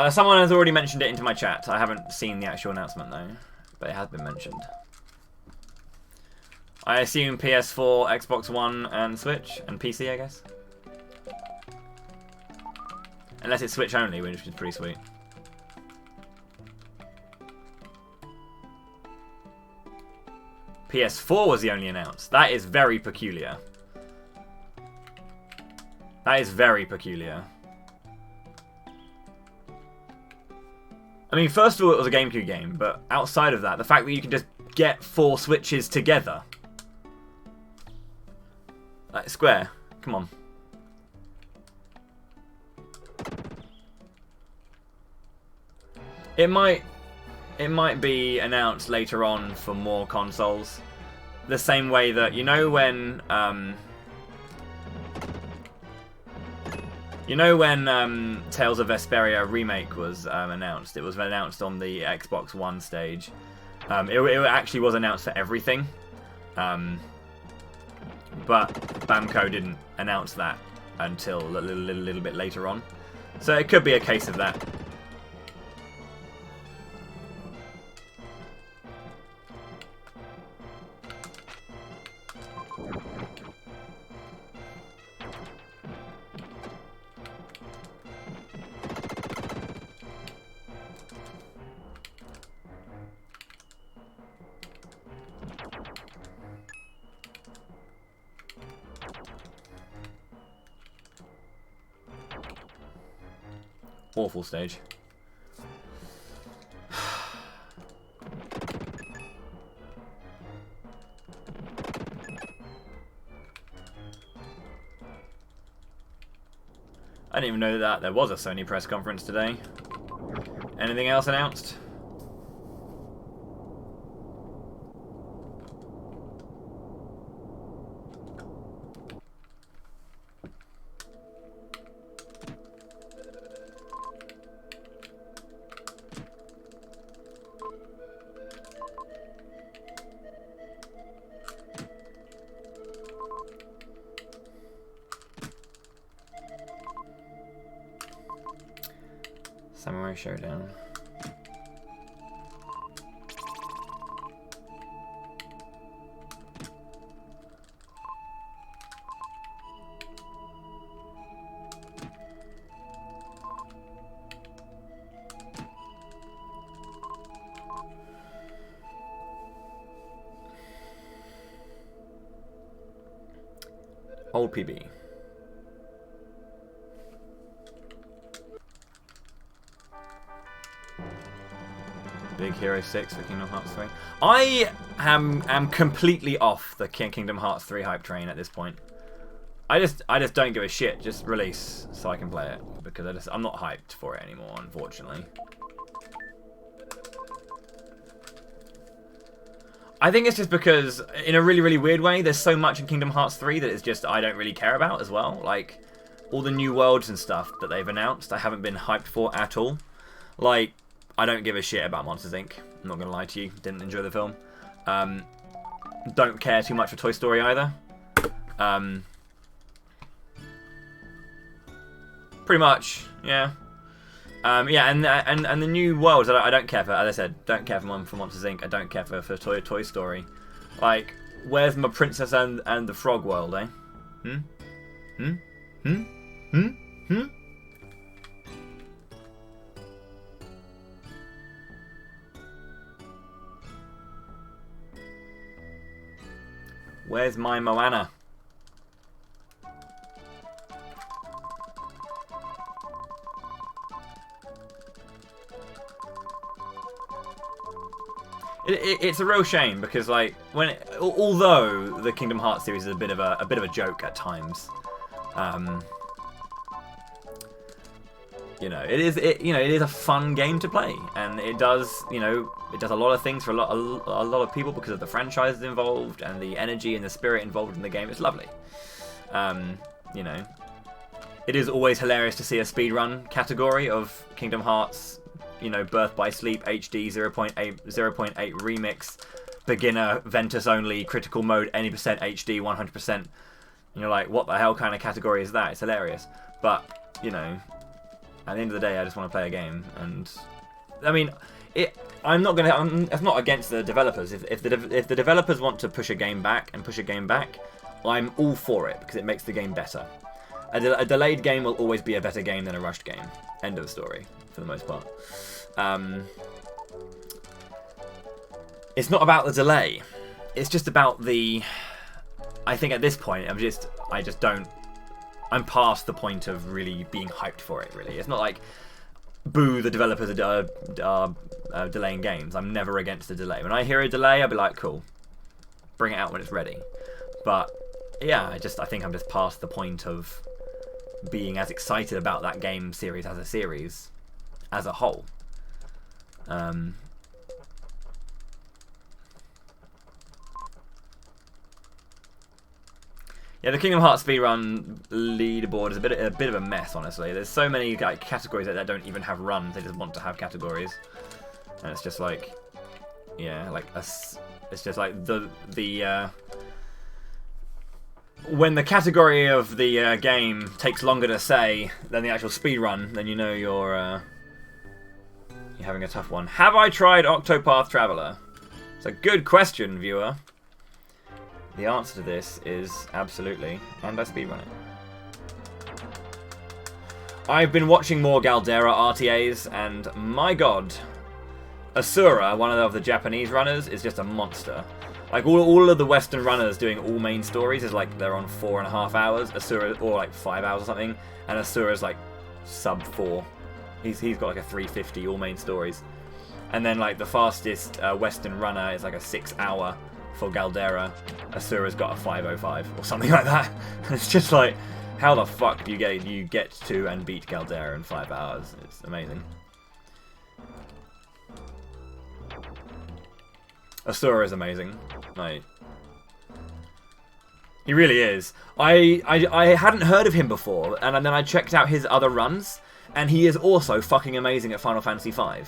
Someone has already mentioned it into my chat. I haven't seen the actual announcement though, but it has been mentioned. I assume PS4, Xbox One, and Switch, and PC, I guess. Unless it's Switch only, which is pretty sweet. PS4 was the only announced. That is very peculiar. That is very peculiar. I mean, first of all, it was a GameCube game, but outside of that, the fact that you can just get 4 Switches together. Like, Square, come on. It might be announced later on for more consoles. The same way that, you know when Tales of Vesperia Remake was announced? It was announced on the Xbox One stage. It actually was announced for everything. But Bamco didn't announce that until a little bit later on. So it could be a case of that. Awful stage. I didn't even know that there was a Sony press conference today. Anything else announced? Samurai Showdown. Old PB. Big Hero 6 for Kingdom Hearts 3. I am completely off the Kingdom Hearts 3 hype train at this point. I just don't give a shit. Just release so I can play it, because I'm not hyped for it anymore, unfortunately. I think it's just because, in a really, really weird way, there's so much in Kingdom Hearts 3 that it's just I don't really care about as well. Like, all the new worlds and stuff that they've announced, I haven't been hyped for at all. Like, I don't give a shit about Monsters, Inc. I'm not going to lie to you. Didn't enjoy the film. Don't care too much for Toy Story either. Pretty much, yeah. Yeah, and the new worlds, I don't care for. As I said, don't care for Monsters Inc. I don't care for Toy Story. Like, where's my Princess and the Frog world, eh? Where's my Moana? It's a real shame because, like, although the Kingdom Hearts series is a bit of a joke at times, you know, it is a fun game to play, and it does a lot of things for a lot of people because of the franchises involved and the energy and the spirit involved in the game. It's lovely. You know, it is always hilarious to see a speedrun category of Kingdom Hearts. You know, Birth by Sleep HD 0.8 remix, beginner, Ventus only, critical mode, any percent HD 100%. And you're like, what the hell kind of category is that? It's hilarious. But, you know, at the end of the day, I just want to play a game. And I mean, I'm not against the developers. If the developers want to push a game back, I'm all for it because it makes the game better. A delayed game will always be a better game than a rushed game. End of story, for the most part. It's not about the delay. It's just about the... I think at this point, I'm past the point of really being hyped for it, really. It's not like, boo, the developers are delaying games. I'm never against a delay. When I hear a delay, I'll be like, cool. Bring it out when it's ready. But, yeah, I think I'm just past the point of being as excited about that game series as a whole. Yeah, the Kingdom Hearts speedrun leaderboard is a bit of a mess, honestly. There's so many like categories that don't even have runs; they just want to have categories, and it's just like, yeah, like it's just like when the category of the game takes longer to say than the actual speedrun, then you know you're having a tough one. Have I tried Octopath Traveler? It's a good question, viewer. The answer to this is absolutely, and I speedrun it. I've been watching more Galdera RTAs, and my god, Asura, one of the Japanese runners, is just a monster. Like, all of the Western runners doing all main stories is like they're on 4.5 hours, Asura, or like 5 hours or something, and Asura's like sub 4. He's got like a 350 all main stories. And then like the fastest Western runner is like a 6 hour for Galdera. Asura's got a 5:05 or something like that. It's just like, how the fuck do you get to and beat Galdera in 5 hours? It's amazing. Asura is amazing. Like, he really is. I hadn't heard of him before, and then I checked out his other runs, and he is also fucking amazing at Final Fantasy V.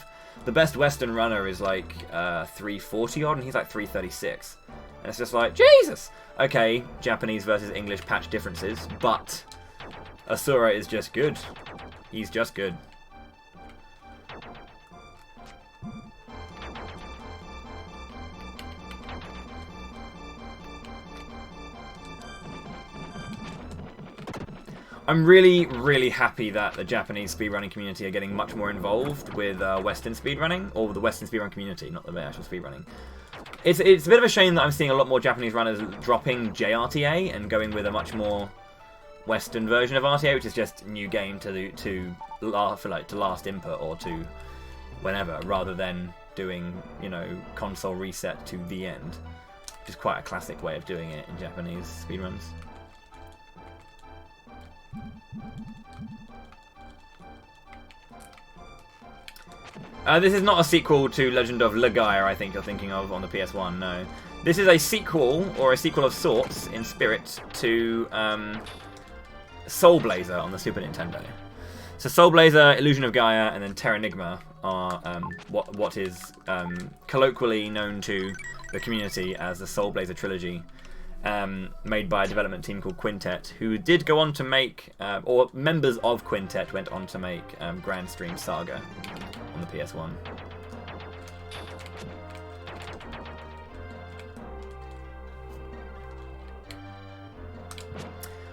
The best Western runner is like 340 odd, and he's like 336. And it's just like, Jesus! Okay, Japanese versus English patch differences, but Asura is just good. He's just good. I'm really, really happy that the Japanese speedrunning community are getting much more involved with Western speedrunning, or the Western speedrun community, not the actual speedrunning. It's a bit of a shame that I'm seeing a lot more Japanese runners dropping JRTA and going with a much more Western version of RTA, which is just new game to last input or to whenever, rather than doing, you know, console reset to the end, which is quite a classic way of doing it in Japanese speedruns. This is not a sequel to Legend of the Gaia, I think you're thinking of on the PS1, no. This is a sequel, or a sequel of sorts, in spirit, to Soul Blazer on the Super Nintendo. So Soul Blazer, Illusion of Gaia, and then Terranigma are what is colloquially known to the community as the Soul Blazer trilogy, made by a development team called Quintet, who did go on to make, or members of Quintet went on to make Grand Stream Saga on the PS1.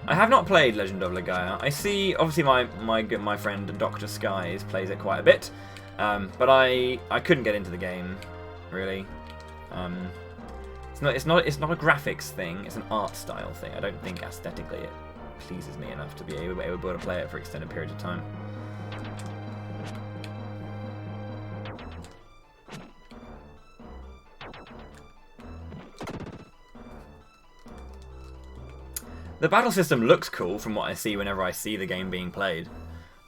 I have not played Legend of Gaia. I see, obviously, my friend Dr. Skies plays it quite a bit, but I couldn't get into the game, really. It's not a graphics thing. It's an art style thing. I don't think aesthetically it pleases me enough to be able to play it for extended periods of time. The battle system looks cool from what I see whenever I see the game being played,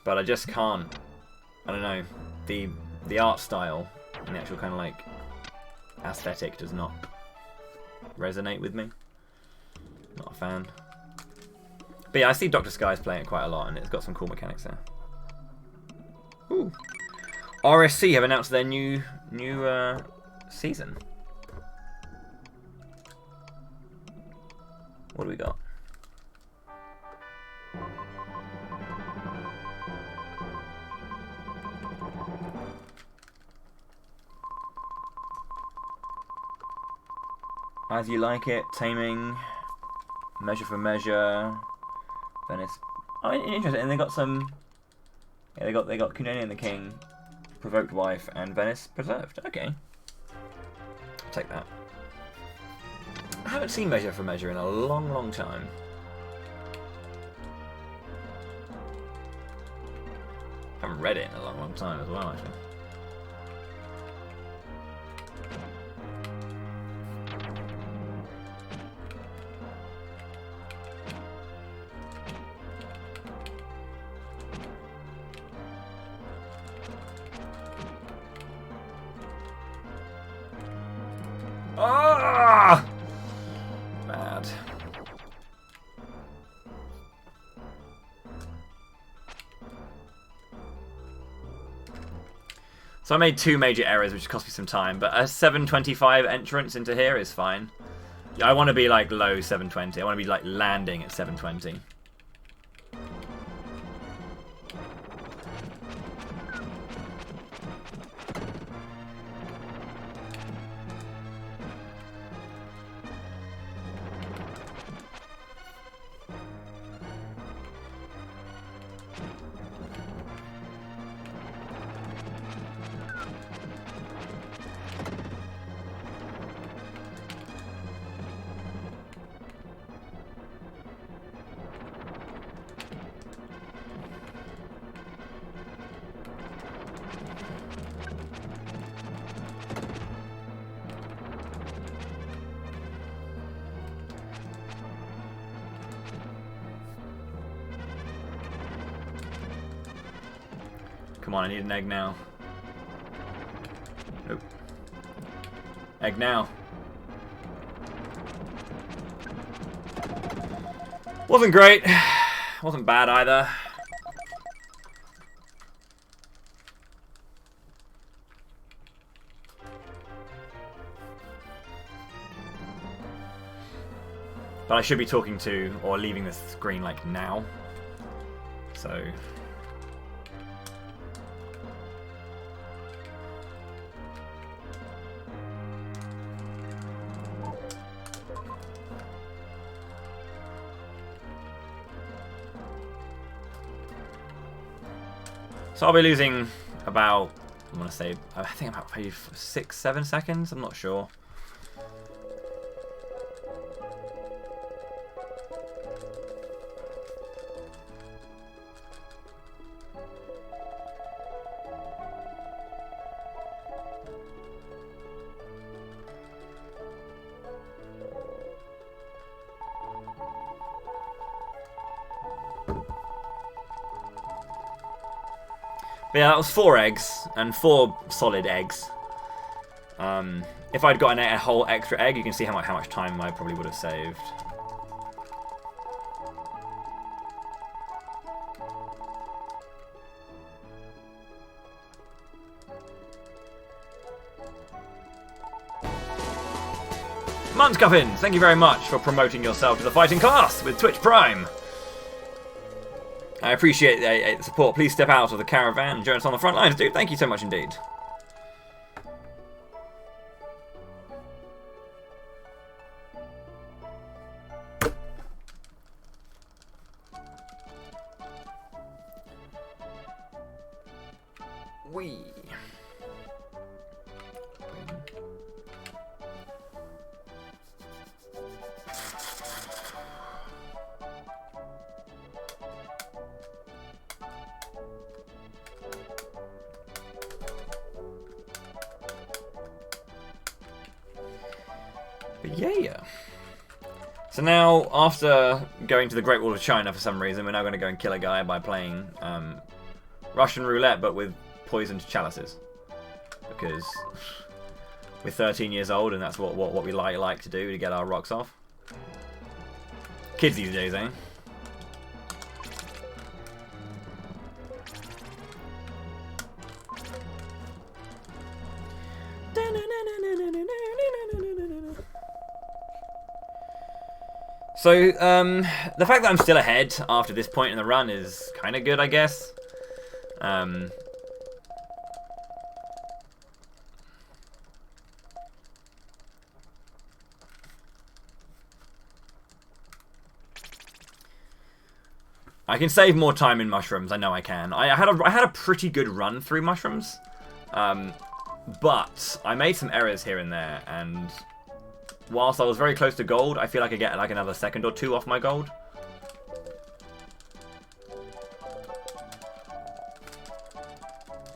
but I just can't. I don't know. The art style and the actual kind of like aesthetic does not resonate with me. Not a fan. But yeah, I see Dr. Skies playing it quite a lot, and it's got some cool mechanics there. Ooh. RSC have announced their new season. What do we got? As You Like It, Taming, Measure for Measure, Venice. Oh, interesting. And they got some. Yeah, they got Kuneni and the King, Provoked Wife, and Venice Preserved. Okay, I'll take that. I haven't seen Measure for Measure in a long, long time. I haven't read it in a long, long time as well, actually. Ah! Bad. So I made two major errors, which cost me some time, but a 725 entrance into here is fine. I want to be like low 720. I want to be like landing at 720. Come on, I need an egg now. Nope. Egg now. Wasn't great. Wasn't bad either. But I should be talking to or leaving the screen like now. So I'll be losing about, I want to say, I think about maybe 6-7 seconds, I'm not sure. But yeah, that was 4 eggs, and 4 solid eggs. If I'd gotten a whole extra egg, you can see how much time I probably would have saved. Munscuffins, thank you very much for promoting yourself to the fighting class with Twitch Prime. I appreciate the support. Please step out of the caravan and join us on the front lines, dude. Thank you so much indeed. Wee. But yeah. So now, after going to the Great Wall of China for some reason, we're now going to go and kill a guy by playing Russian roulette, but with poisoned chalices. Because we're 13 years old, and that's what we like to do to get our rocks off. Kids these days, eh? So, the fact that I'm still ahead after this point in the run is kind of good, I guess. I can save more time in mushrooms. I know I can. I had a pretty good run through mushrooms, but I made some errors here and there, and whilst I was very close to gold, I feel like I get like another second or 2 off my gold.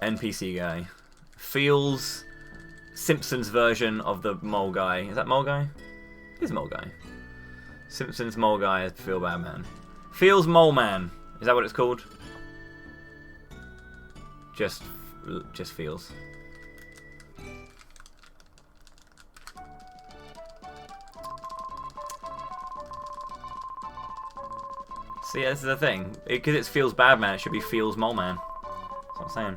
NPC guy feels Simpsons version of the mole guy. Is that mole guy? It is mole guy. Simpsons mole guy is Feel Bad Man. Feels Mole Man. Is that what it's called? Just feels. See, this is the thing. Because it's Feels Bad Man, it should be Feels Mole Man. That's what I'm saying.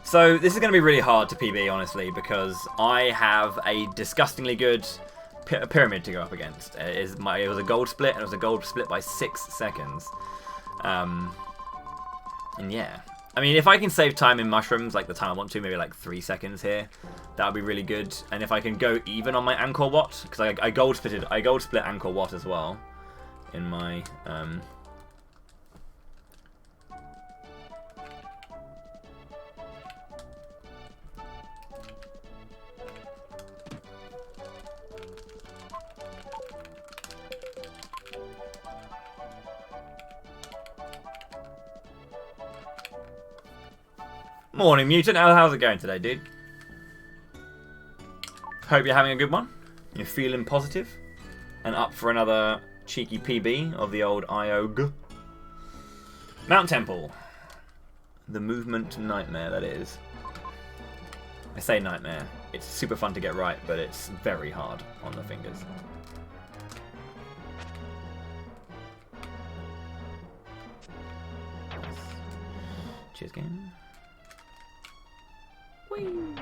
So this is going to be really hard to PB, honestly, because I have a disgustingly good pyramid to go up against. It was a gold split, and it was a gold split by 6 seconds. And yeah. I mean, if I can save time in mushrooms, like the time I want to, maybe like 3 seconds here, that would be really good. And if I can go even on my Angkor Wat, because I gold split Angkor Wat as well in my Morning, Mutant. How's it going today, dude? Hope you're having a good one. You're feeling positive and up for another cheeky PB of the old IOG. Mount Temple. The movement nightmare, that is. I say nightmare. It's super fun to get right, but it's very hard on the fingers. Cheers, game. Whee!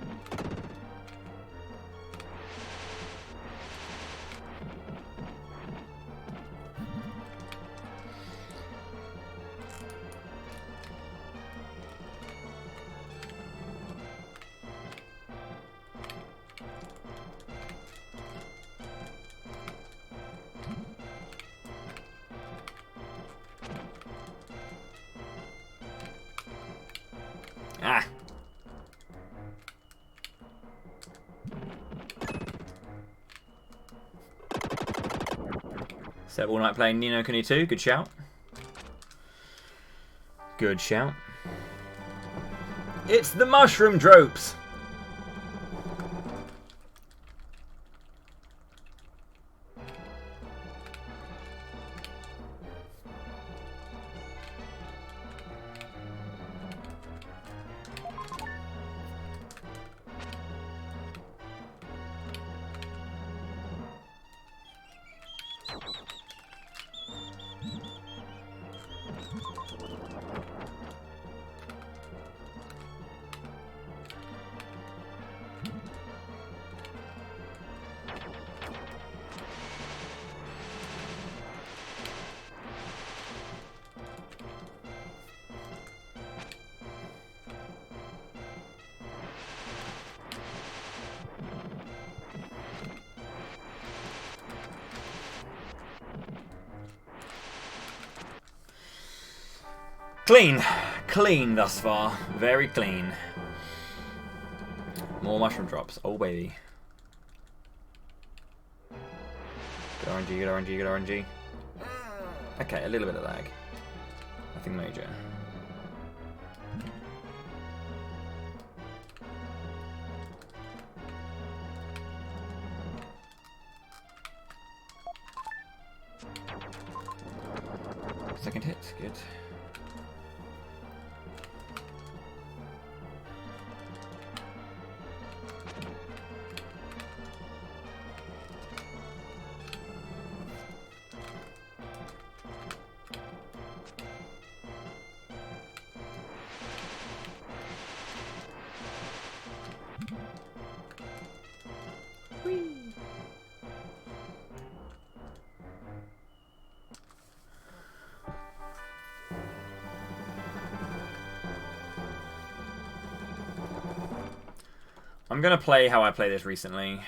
Ah! So all night playing Ni no Kuni 2, good shout. Good shout. It's the mushroom dropes. Clean. Clean thus far. Very clean. More mushroom drops. Oh, baby. Good RNG, good RNG, good RNG. Okay, a little bit of lag. Nothing major. Second hit, good. I'm gonna play how I play this recently.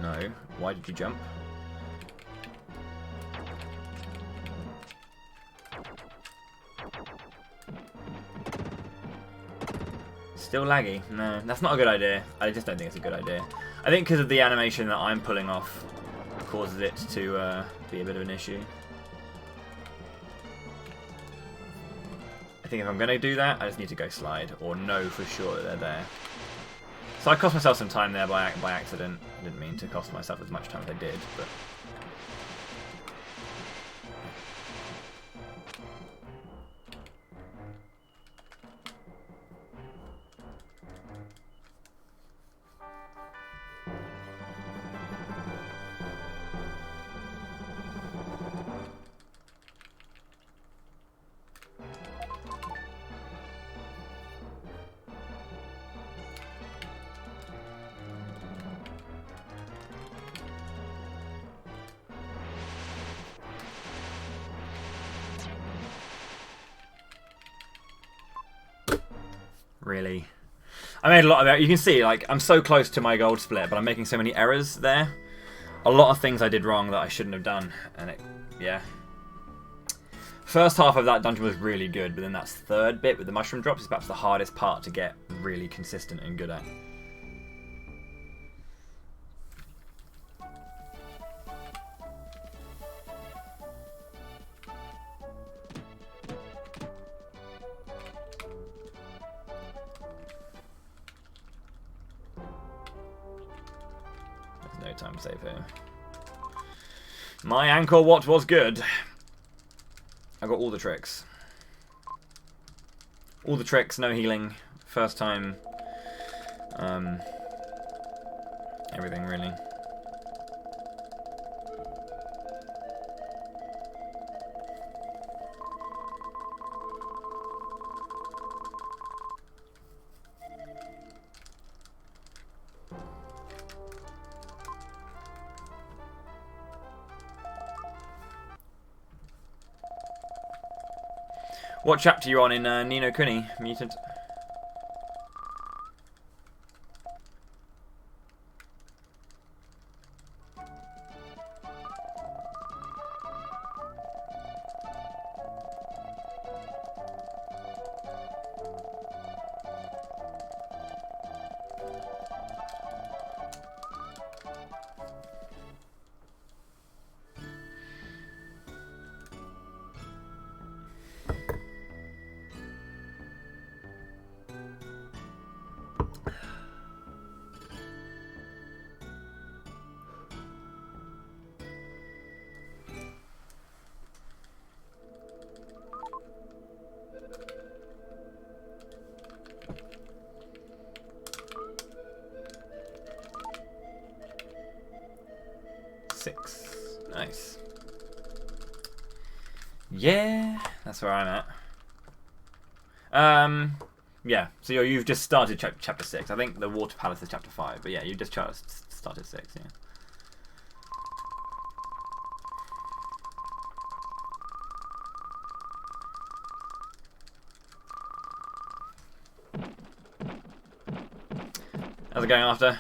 No. Why did you jump? Still laggy? No, that's not a good idea. I just don't think it's a good idea. I think because of the animation that I'm pulling off causes it to be a bit of an issue. I think if I'm going to do that, I just need to go slide, or know for sure that they're there. So I cost myself some time there by accident. I didn't mean to cost myself as much time as I did, but... Really. I made a lot of errors. You can see, like, I'm so close to my gold split, but I'm making so many errors there. A lot of things I did wrong that I shouldn't have done. And it, yeah. First half of that dungeon was really good, but then that third bit with the mushroom drops is perhaps the hardest part to get really consistent and good at. No time to save here. My Anchor Watt was good. I got all the tricks. All the tricks, no healing. First time. Everything, really. What chapter are you on in Ni no Kuni, Mutant? 6. Nice. Yeah, that's where I'm at. Yeah, so you've just started chapter 6. I think the Water Palace is chapter 5, but yeah, you just started 6, yeah. How's it going after?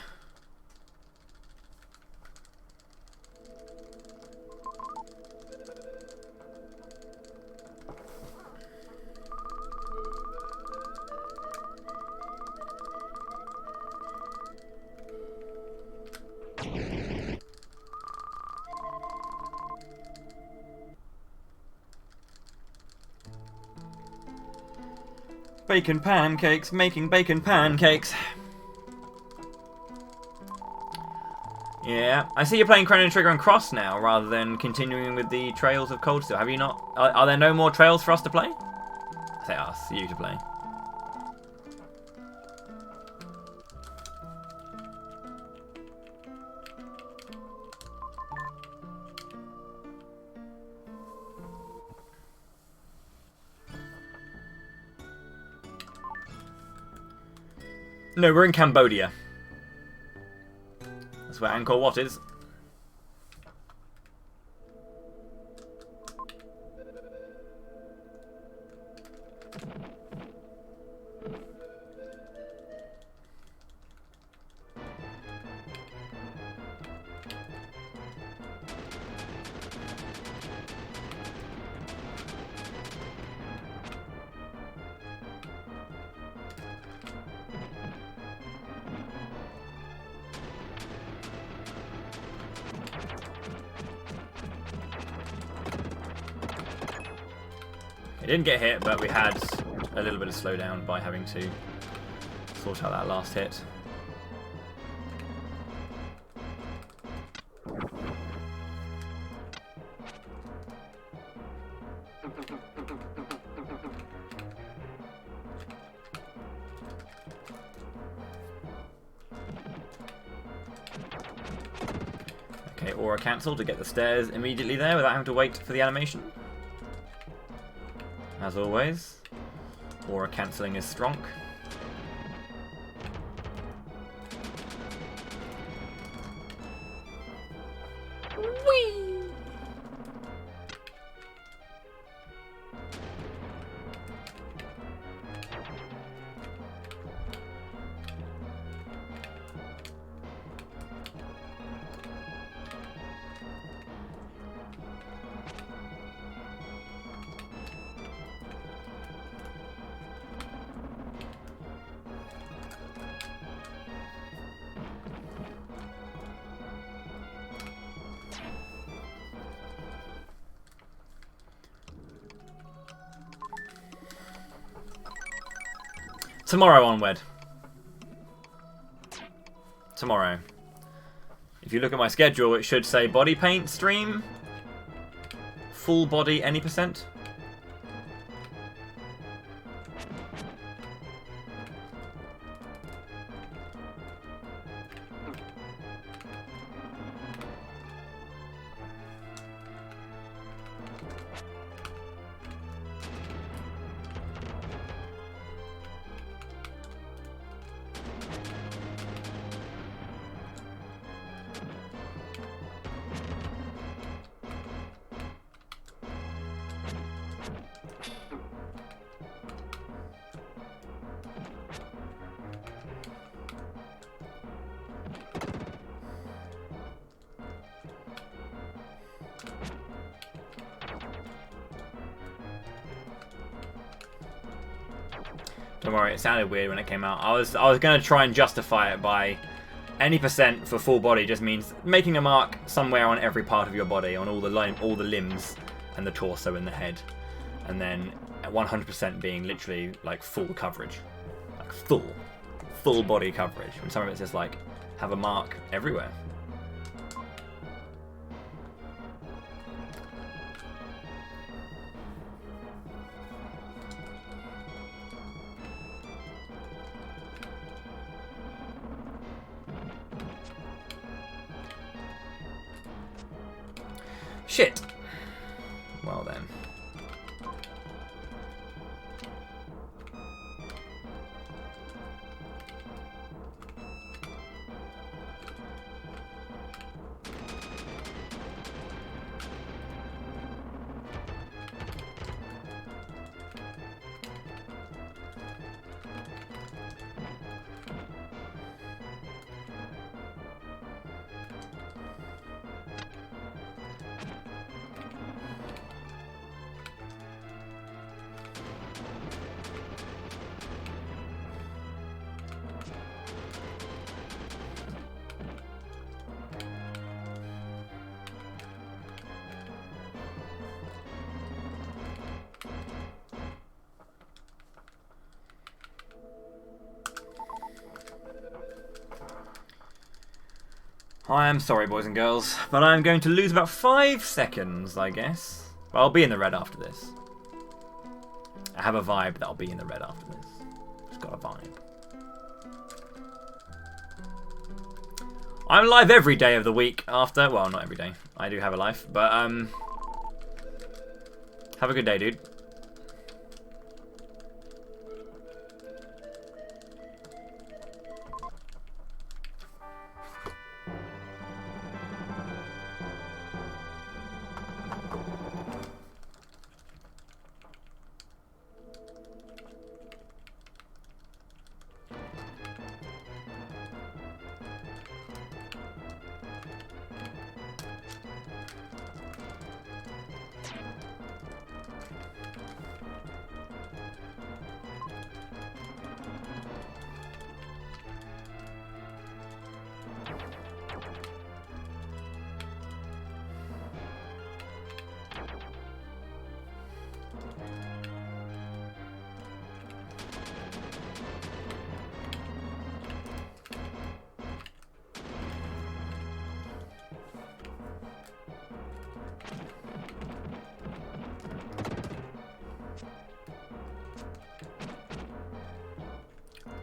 Bacon pancakes, making bacon pancakes. Yeah, I see you're playing Chrono Trigger and Cross now, rather than continuing with the Trails of Cold Steel. Have you not? Are there no more Trails for us to play? I say us, you to play. No, we're in Cambodia. That's where Angkor Wat is. It didn't get hit, but we had a little bit of slowdown by having to sort out that last hit. Okay, aura cancel to get the stairs immediately there without having to wait for the animation. As always, aura cancelling is strong. Whee! Tomorrow onward. Tomorrow. If you look at my schedule, it should say body paint stream. Full body any %. Don't worry, it sounded weird when it came out. I was going to try and justify it by any % for full body just means making a mark somewhere on every part of your body, on all the limbs and the torso and the head, and then 100% being literally like full coverage, like full body coverage. When some of it's just like have a mark everywhere. Shit. Well then. I am sorry, boys and girls, but I'm going to lose about 5 seconds, I guess. But I'll be in the red after this. I have a vibe that I'll be in the red after this. Just got a vibe. I'm live every day of the week after... Well, not every day. I do have a life, but have a good day, dude.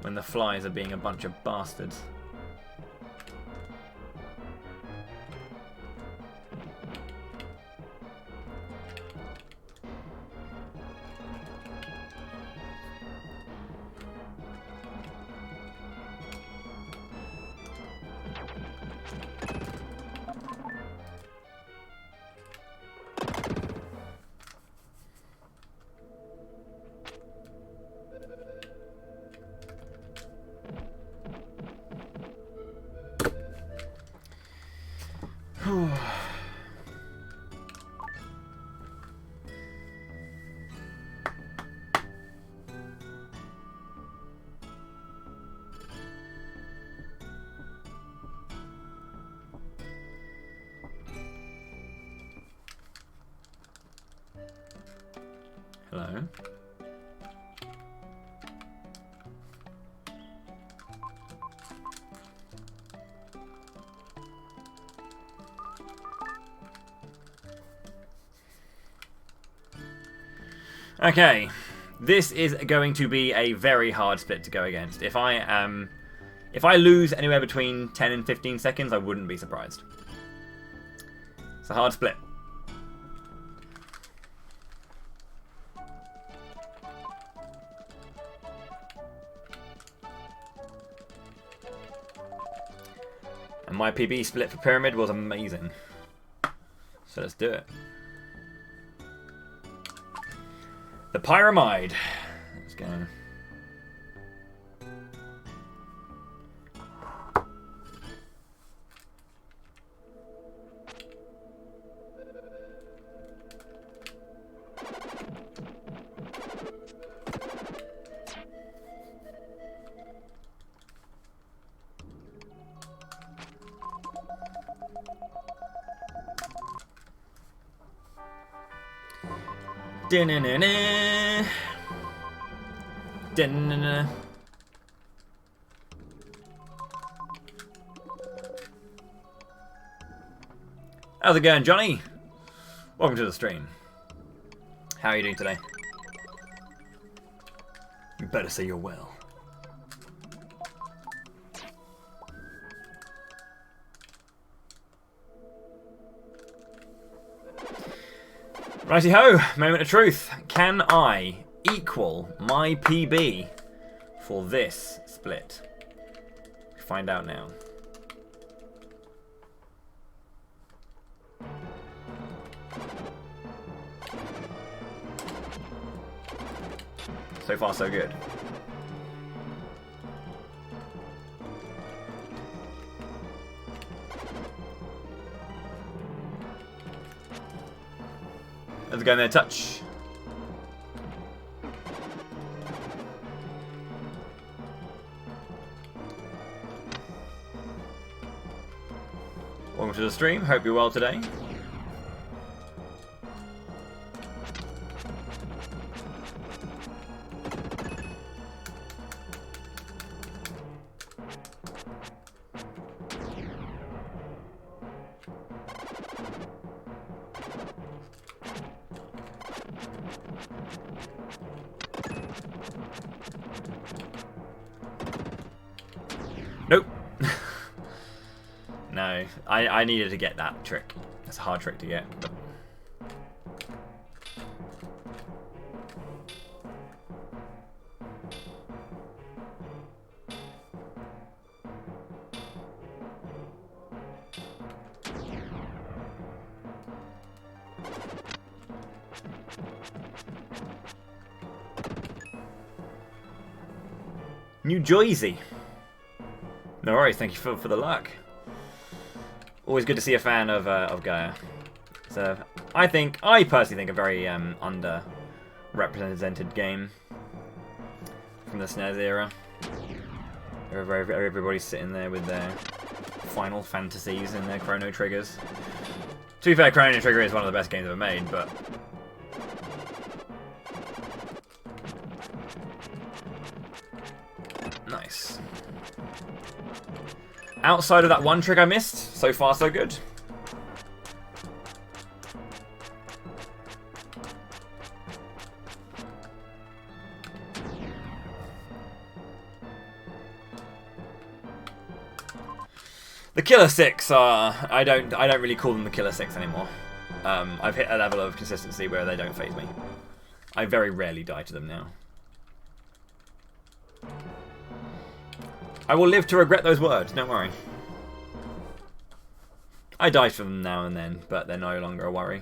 When the flies are being a bunch of bastards. Hello. Okay, this is going to be a very hard split to go against. If I lose anywhere between 10 and 15 seconds, I wouldn't be surprised. It's a hard split. And my PB split for Pyramid was amazing. So let's do it. The Pyramid. Let's go. Da-na-na-na. Da-na-na-na. How's it going, Johnny? Welcome to the stream. How are you doing today? You better say you're well. Righty ho, moment of truth. Can I equal my PB for this split? Find out now. So far, so good. Let's go in there, touch. Welcome to the stream. Hope you're well today. Nope. No, I needed to get that trick. It's a hard trick to get. New Jersey. No worries, thank you for the luck. Always good to see a fan of Gaia. So I personally think a very underrepresented game from the SNES era. Everybody's sitting there with their Final Fantasies and their Chrono Triggers. To be fair, Chrono Trigger is one of the best games ever made, but nice. Outside of that one trick I missed, so far so good. The Killer Six are I don't really call them the Killer Six anymore. I've hit a level of consistency where they don't faze me. I very rarely die to them now. I will live to regret those words, don't worry. I die for them now and then, but they're no longer a worry.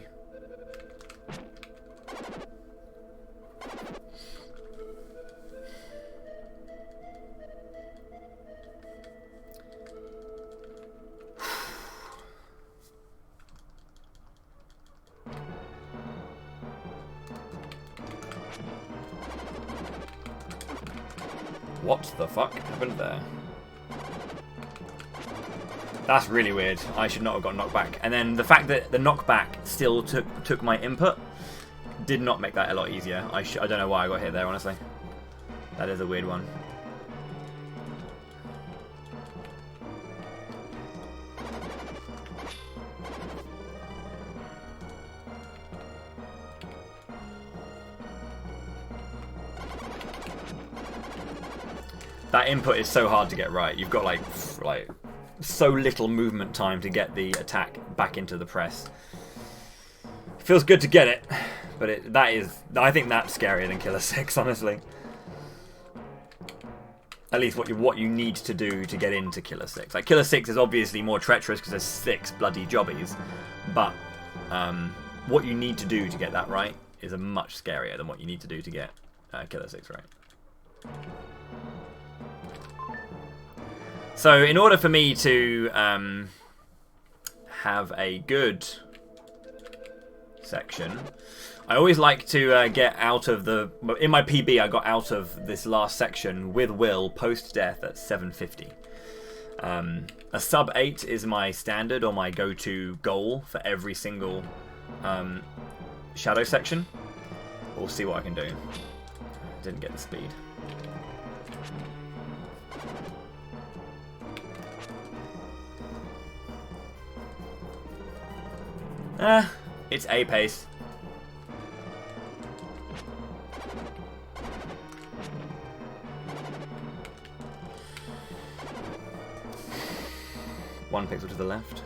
What the fuck happened there? That's really weird. I should not have got knocked back. And then the fact that the knockback still took my input did not make that a lot easier. I don't know why I got hit there, honestly. That is a weird one. That input is so hard to get right. You've got like so little movement time to get the attack back into the press. Feels good to get it, but I think that's scarier than Killer 6, honestly. At least what you need to do to get into Killer 6. Like Killer 6 is obviously more treacherous because there's 6 bloody jobbies, but what you need to do to get that right is a much scarier than what you need to do to get Killer 6 right. So in order for me to have a good section, I always like to get out of the... In my PB, I got out of this last section with Will post-death at 750. A sub 8 is my standard or my go-to goal for every single shadow section. We'll see what I can do. Didn't get the speed. It's A pace. One pixel to the left.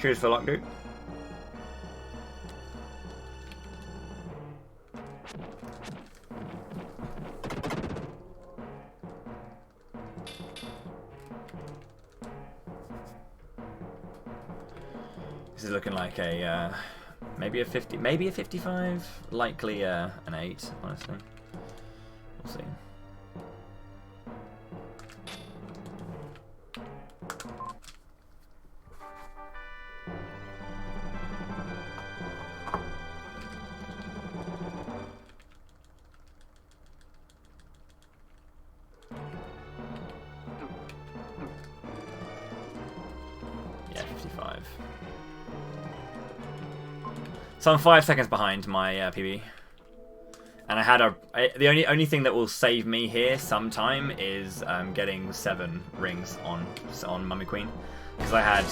Cheers for luck, dude. This is looking like a maybe a 50, maybe a 55, likely an 8. Honestly, we'll see. Yeah, 55. So I'm 5 seconds behind my PB, and I had the only thing that will save me here sometime is getting 7 rings on Mummy Queen, because I had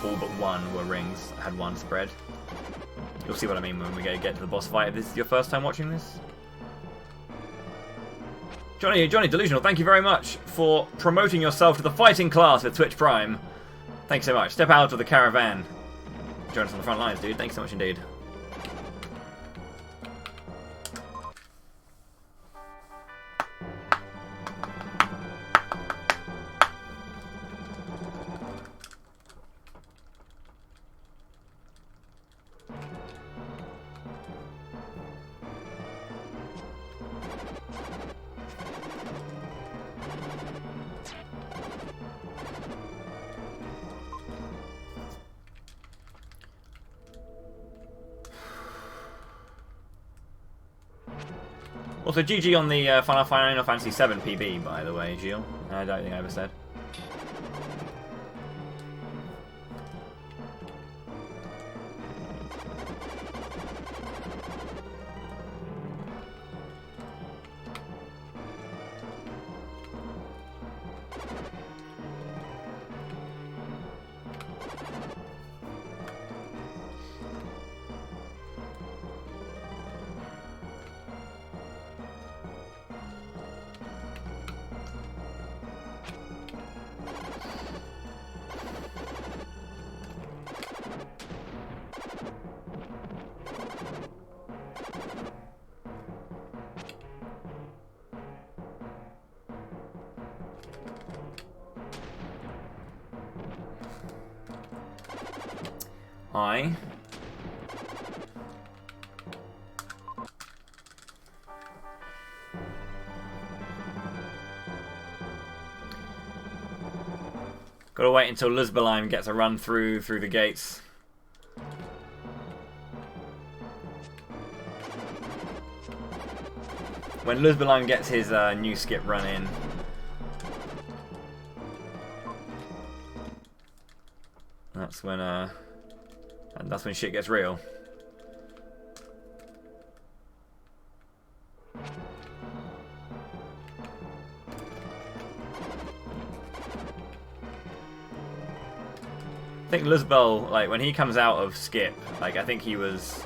all but 1 were rings. I had 1 spread. You'll see what I mean when we get to the boss fight. If this is your first time watching this. Johnny Delusional, thank you very much for promoting yourself to the fighting class with Twitch Prime. Thanks so much. Step out of the caravan. Join us on the front lines, dude. Thanks so much indeed. Also, GG on the Final Fantasy VII PB, by the way, Gilles. I don't think I ever said. I gotta wait until Lisbelheim gets a run through the gates. When Lisbelheim gets his new skip run in, that's when shit gets real. I think Lisbel, like when he comes out of skip, like I think he was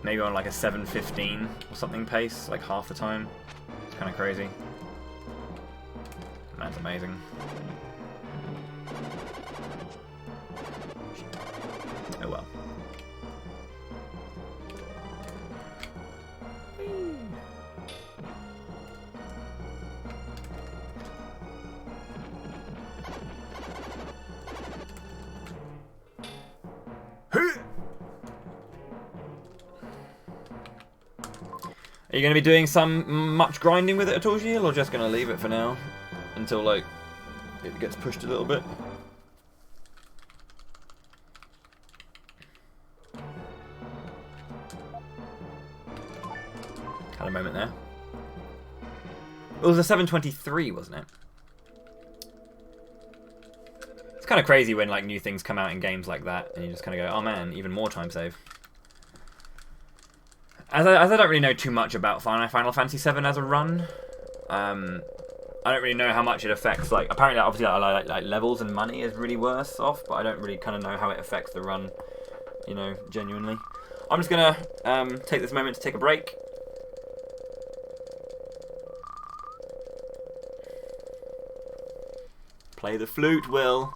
maybe on like a 7:15 or something pace, like half the time. It's kind of crazy. Man's amazing. Oh well. Are you going to be doing much grinding with it at all, Gilles, or just going to leave it for now until like it gets pushed a little bit? Had a moment there. It was a 7:23, wasn't it? It's kind of crazy when like new things come out in games like that, and you just kind of go, "Oh man, even more time save." As I don't really know too much about Final Fantasy VII as a run, I don't really know how much it affects. Like apparently, obviously, like levels and money is really worse off, but I don't really kind of know how it affects the run. You know, genuinely. I'm just gonna take this moment to take a break. Play the flute, Will.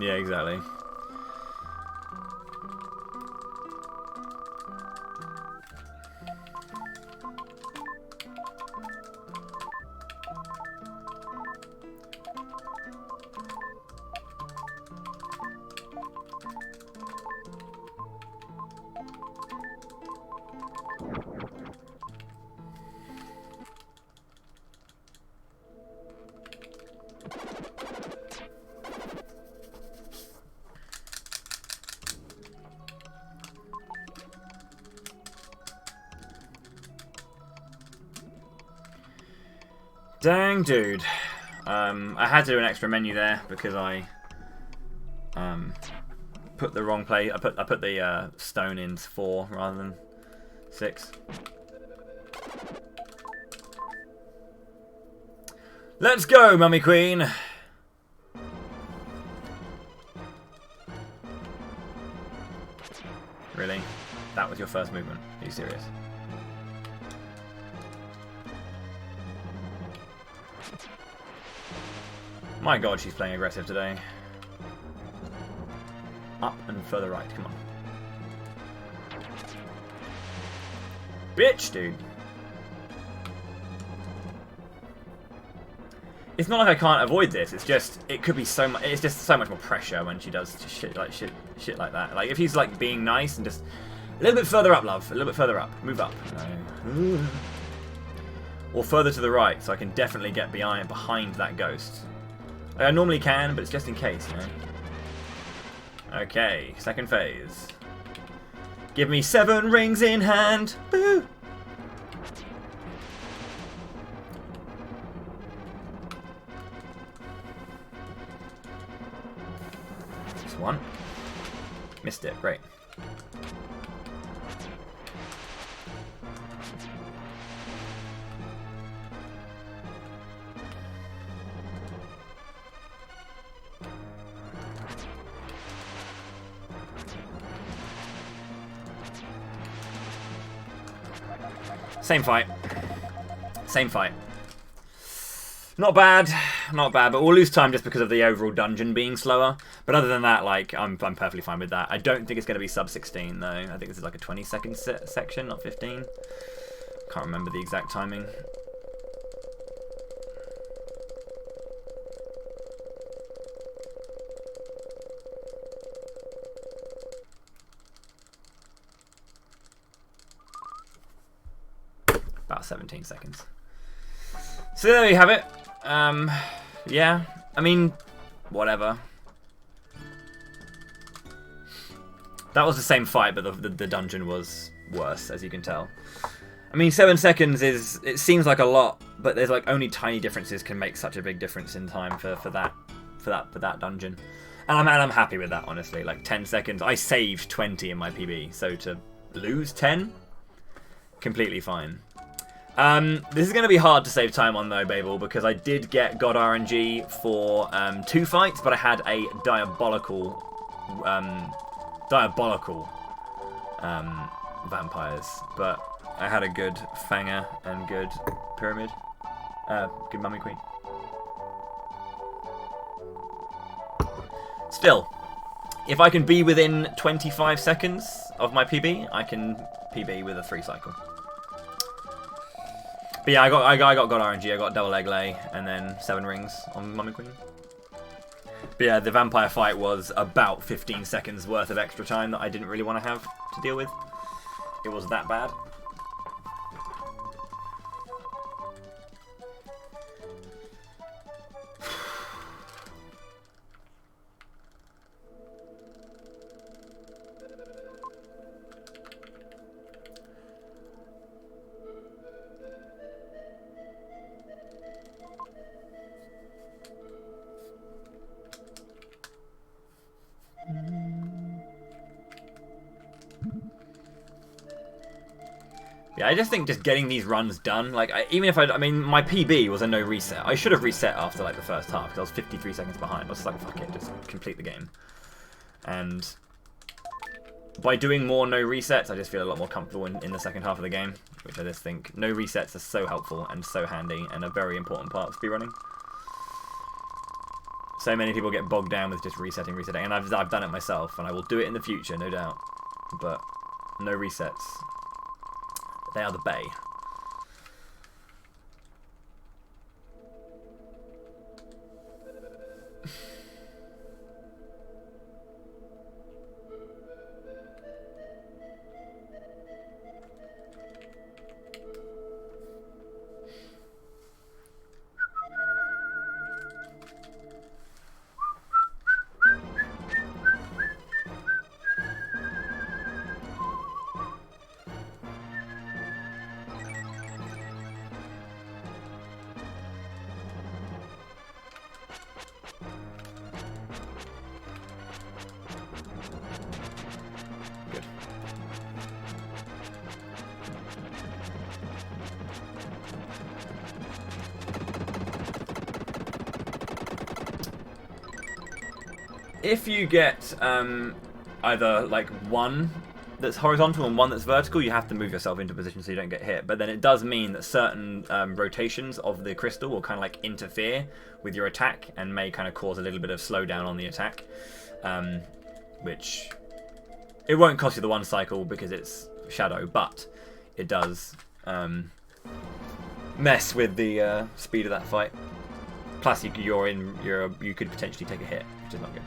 Yeah, exactly. Dang, dude. I had to do an extra menu there because I put the wrong place. I put the stone in 4 rather than 6. Let's go, Mummy Queen. Really? That was your first movement? Are you serious? My god, she's playing aggressive today. Up and further right, come on. Bitch, dude. It's not like I can't avoid this, it's just, it could be so much, it's just so much more pressure when she does shit like that. Like, if he's like being nice and just, a little bit further up, love, a little bit further up, move up. No. Or further to the right, so I can definitely get behind that ghost. I normally can, but it's just in case, you know. Okay, second phase. Give me 7 rings in hand. Boo! This one. Missed it, great. Same fight. Same fight. Not bad, not bad, but we'll lose time just because of the overall dungeon being slower. But other than that, like, I'm perfectly fine with that. I don't think it's going to be sub 16 though. I think this is like a 20-second section, not 15. Can't remember the exact timing. About 17 seconds. So there you have it. Yeah, I mean, whatever. That was the same fight, but the dungeon was worse, as you can tell. I mean, 7 seconds is, it seems like a lot, but there's like only tiny differences can make such a big difference in time for that dungeon. And I'm happy with that, honestly. Like 10 seconds, I saved 20 in my PB, so to lose 10, completely fine. This is going to be hard to save time on though, Babel, because I did get God RNG for 2 fights, but I had a diabolical vampires. But I had a good Fanger and good Pyramid, good Mummy Queen. Still, if I can be within 25 seconds of my PB, I can PB with a 3 cycle. But yeah, I got God RNG, I got double egg lay, and then 7 rings on Mummy Queen. But yeah, the vampire fight was about 15 seconds worth of extra time that I didn't really want to have to deal with. It was that bad. Yeah, I just think just getting these runs done, like, even if I mean, my PB was a no reset. I should have reset after, like, the first half, because I was 53 seconds behind. I was like, fuck it, just complete the game. And by doing more no resets, I just feel a lot more comfortable in the second half of the game, which I just think no resets are so helpful and so handy and a very important part of speedrunning. So many people get bogged down with just resetting, and I've done it myself, and I will do it in the future, no doubt. But no resets. They are the Bay. If you get either like one that's horizontal and one that's vertical, you have to move yourself into position so you don't get hit. But then it does mean that certain rotations of the crystal will kind of like interfere with your attack and may kind of cause a little bit of slowdown on the attack, which it won't cost you the one cycle because it's shadow, but it does mess with the speed of that fight. Plus, you could potentially take a hit, which is not good.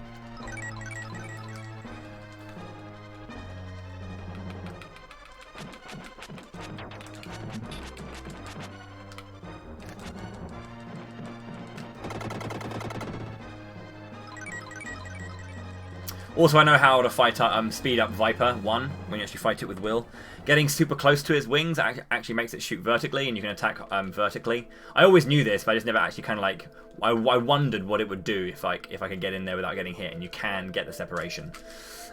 Also, I know how to fight speed up Viper 1 when you actually fight it with Will. Getting super close to his wings actually makes it shoot vertically, and you can attack vertically. I always knew this, but I just never actually kind of like... I wondered what it would do if I could get in there without getting hit, and you can get the separation.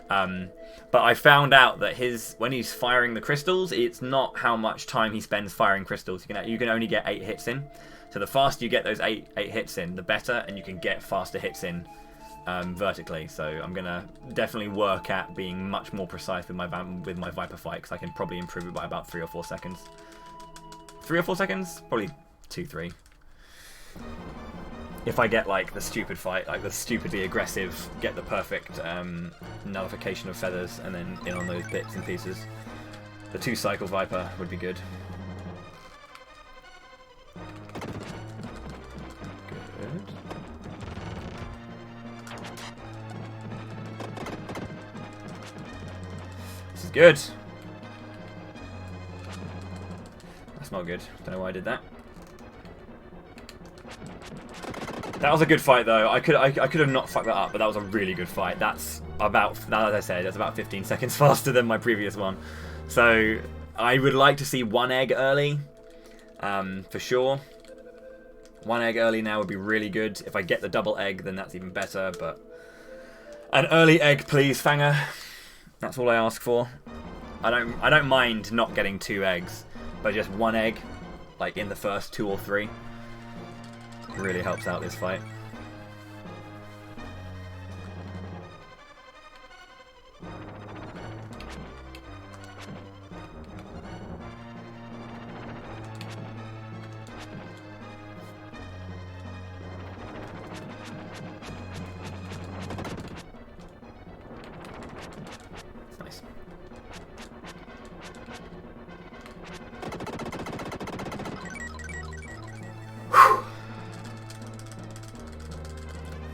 But I found out that when he's firing the crystals, it's not how much time he spends firing crystals. You can only get 8 hits in. So the faster you get those 8 hits in, the better, and you can get faster hits in vertically. So I'm gonna definitely work at being much more precise with my Viper fight, because I can probably improve it by about 3 or 4 seconds. 3 or 4 seconds? Probably 2, 3. If I get like the stupid fight, like the stupidly aggressive, get the perfect nullification of feathers, and then in on those bits and pieces. The 2 cycle Viper would be good. Good. This is good. That's not good. Don't know why I did that. That was a good fight, though. I could have not fucked that up, but that was a really good fight. That's about, as I said, that's about 15 seconds faster than my previous one. So I would like to see 1 egg early, for sure. 1 egg early now would be really good. If I get the double egg, then that's even better. But an early egg, please, Fanger. That's all I ask for. I don't mind not getting 2 eggs, but just 1 egg, like in the first 2 or 3. Really helps out this fight. Nice.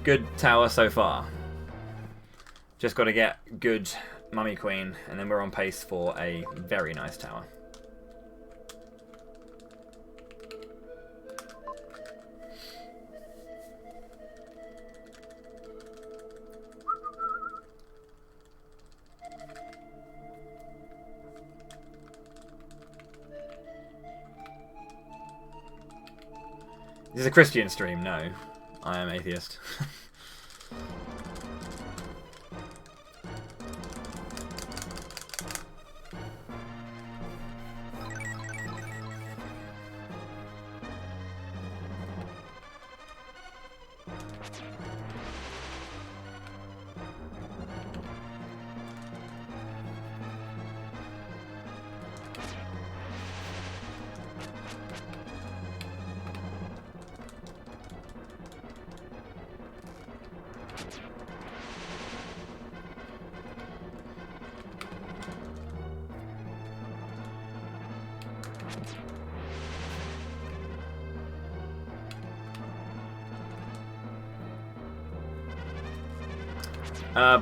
Good tower so far. Just got to get good Mummy Queen, and then we're on pace for a very nice tower. This is a Christian stream. No, I am atheist.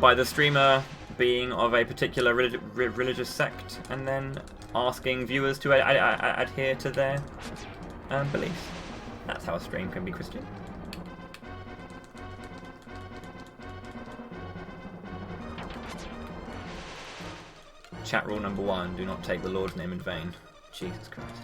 By the streamer being of a particular religious sect, and then asking viewers to adhere to their beliefs. That's how a stream can be Christian. Chat rule number 1, do not take the Lord's name in vain. Jesus Christ.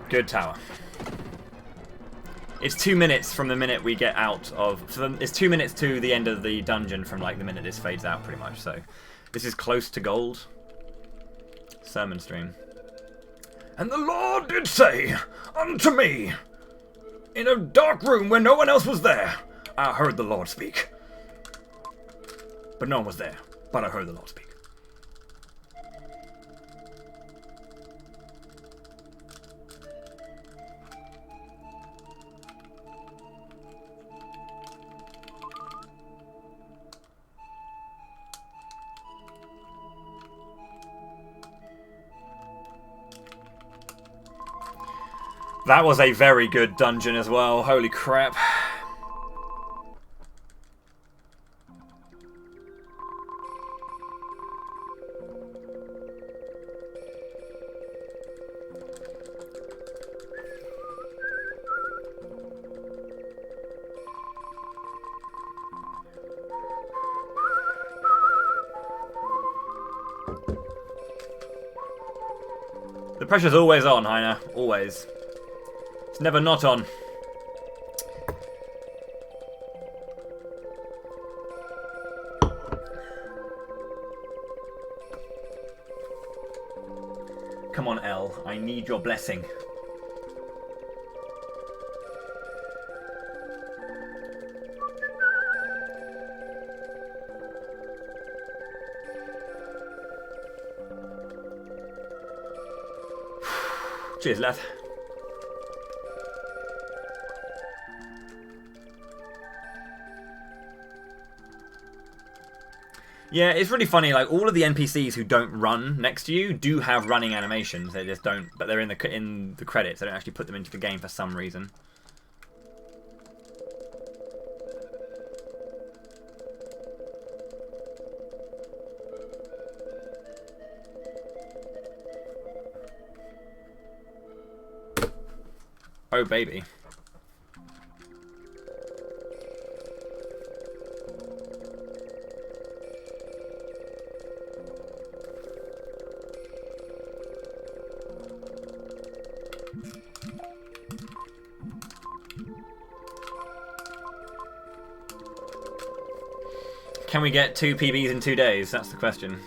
Good tower. It's 2 minutes from the minute we get out of... it's 2 minutes to the end of the dungeon from like the minute this fades out, pretty much. So this is close to gold. Sermon stream. And the Lord did say unto me, in a dark room where no one else was there, I heard the Lord speak. But no one was there, but I heard the Lord speak. That was a very good dungeon as well, holy crap. The pressure's always on, Heiner, always. It's never not on. Come on, Elle. I need your blessing. Cheers, lad. Yeah, it's really funny, like, all of the NPCs who don't run next to you do have running animations, they just don't, but they're in the credits, they don't actually put them into the game for some reason. Oh, baby. Can we get 2 PBs in 2 days? That's the question.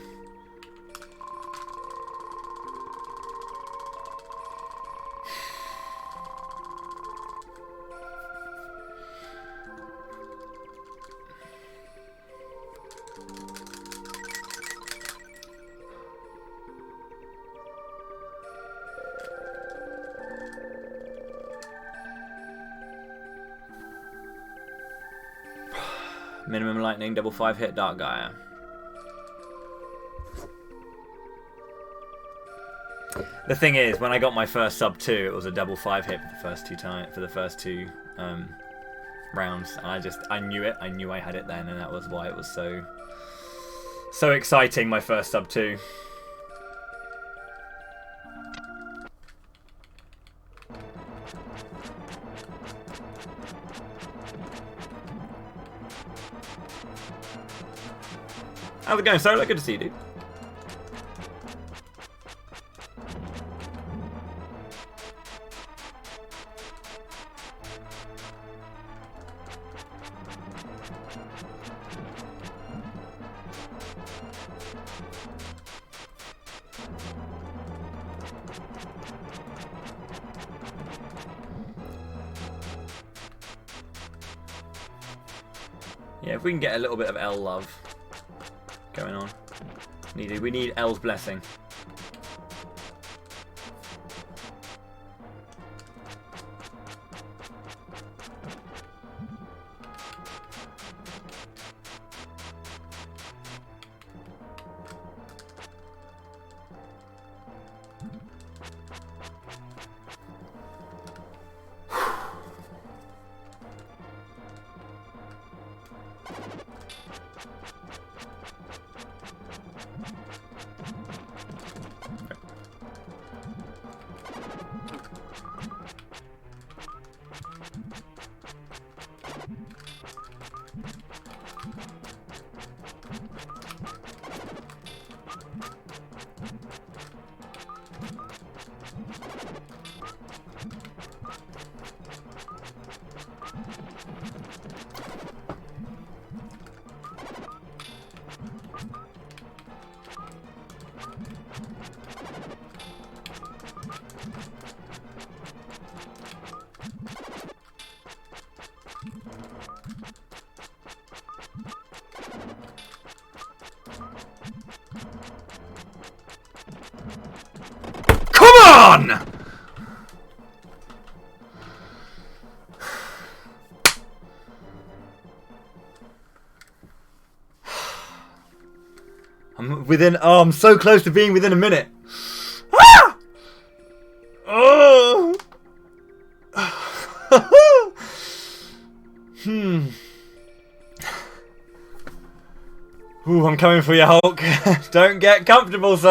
Minimum lightning, double 5-hit Dark Gaia. The thing is, when I got my first sub 2, it was a double 5-hit for the first two rounds, and I knew it. I knew I had it then, and that was why it was so exciting. My first sub 2. How's it going, Solo? Good to see you, dude. Yeah, if we can get a little bit of L love going on. We need L's blessing. On! I'm within. Oh, I'm so close to being within a minute. Ah! Oh. Ooh, I'm coming for you, Hulk. Don't get comfortable, sir.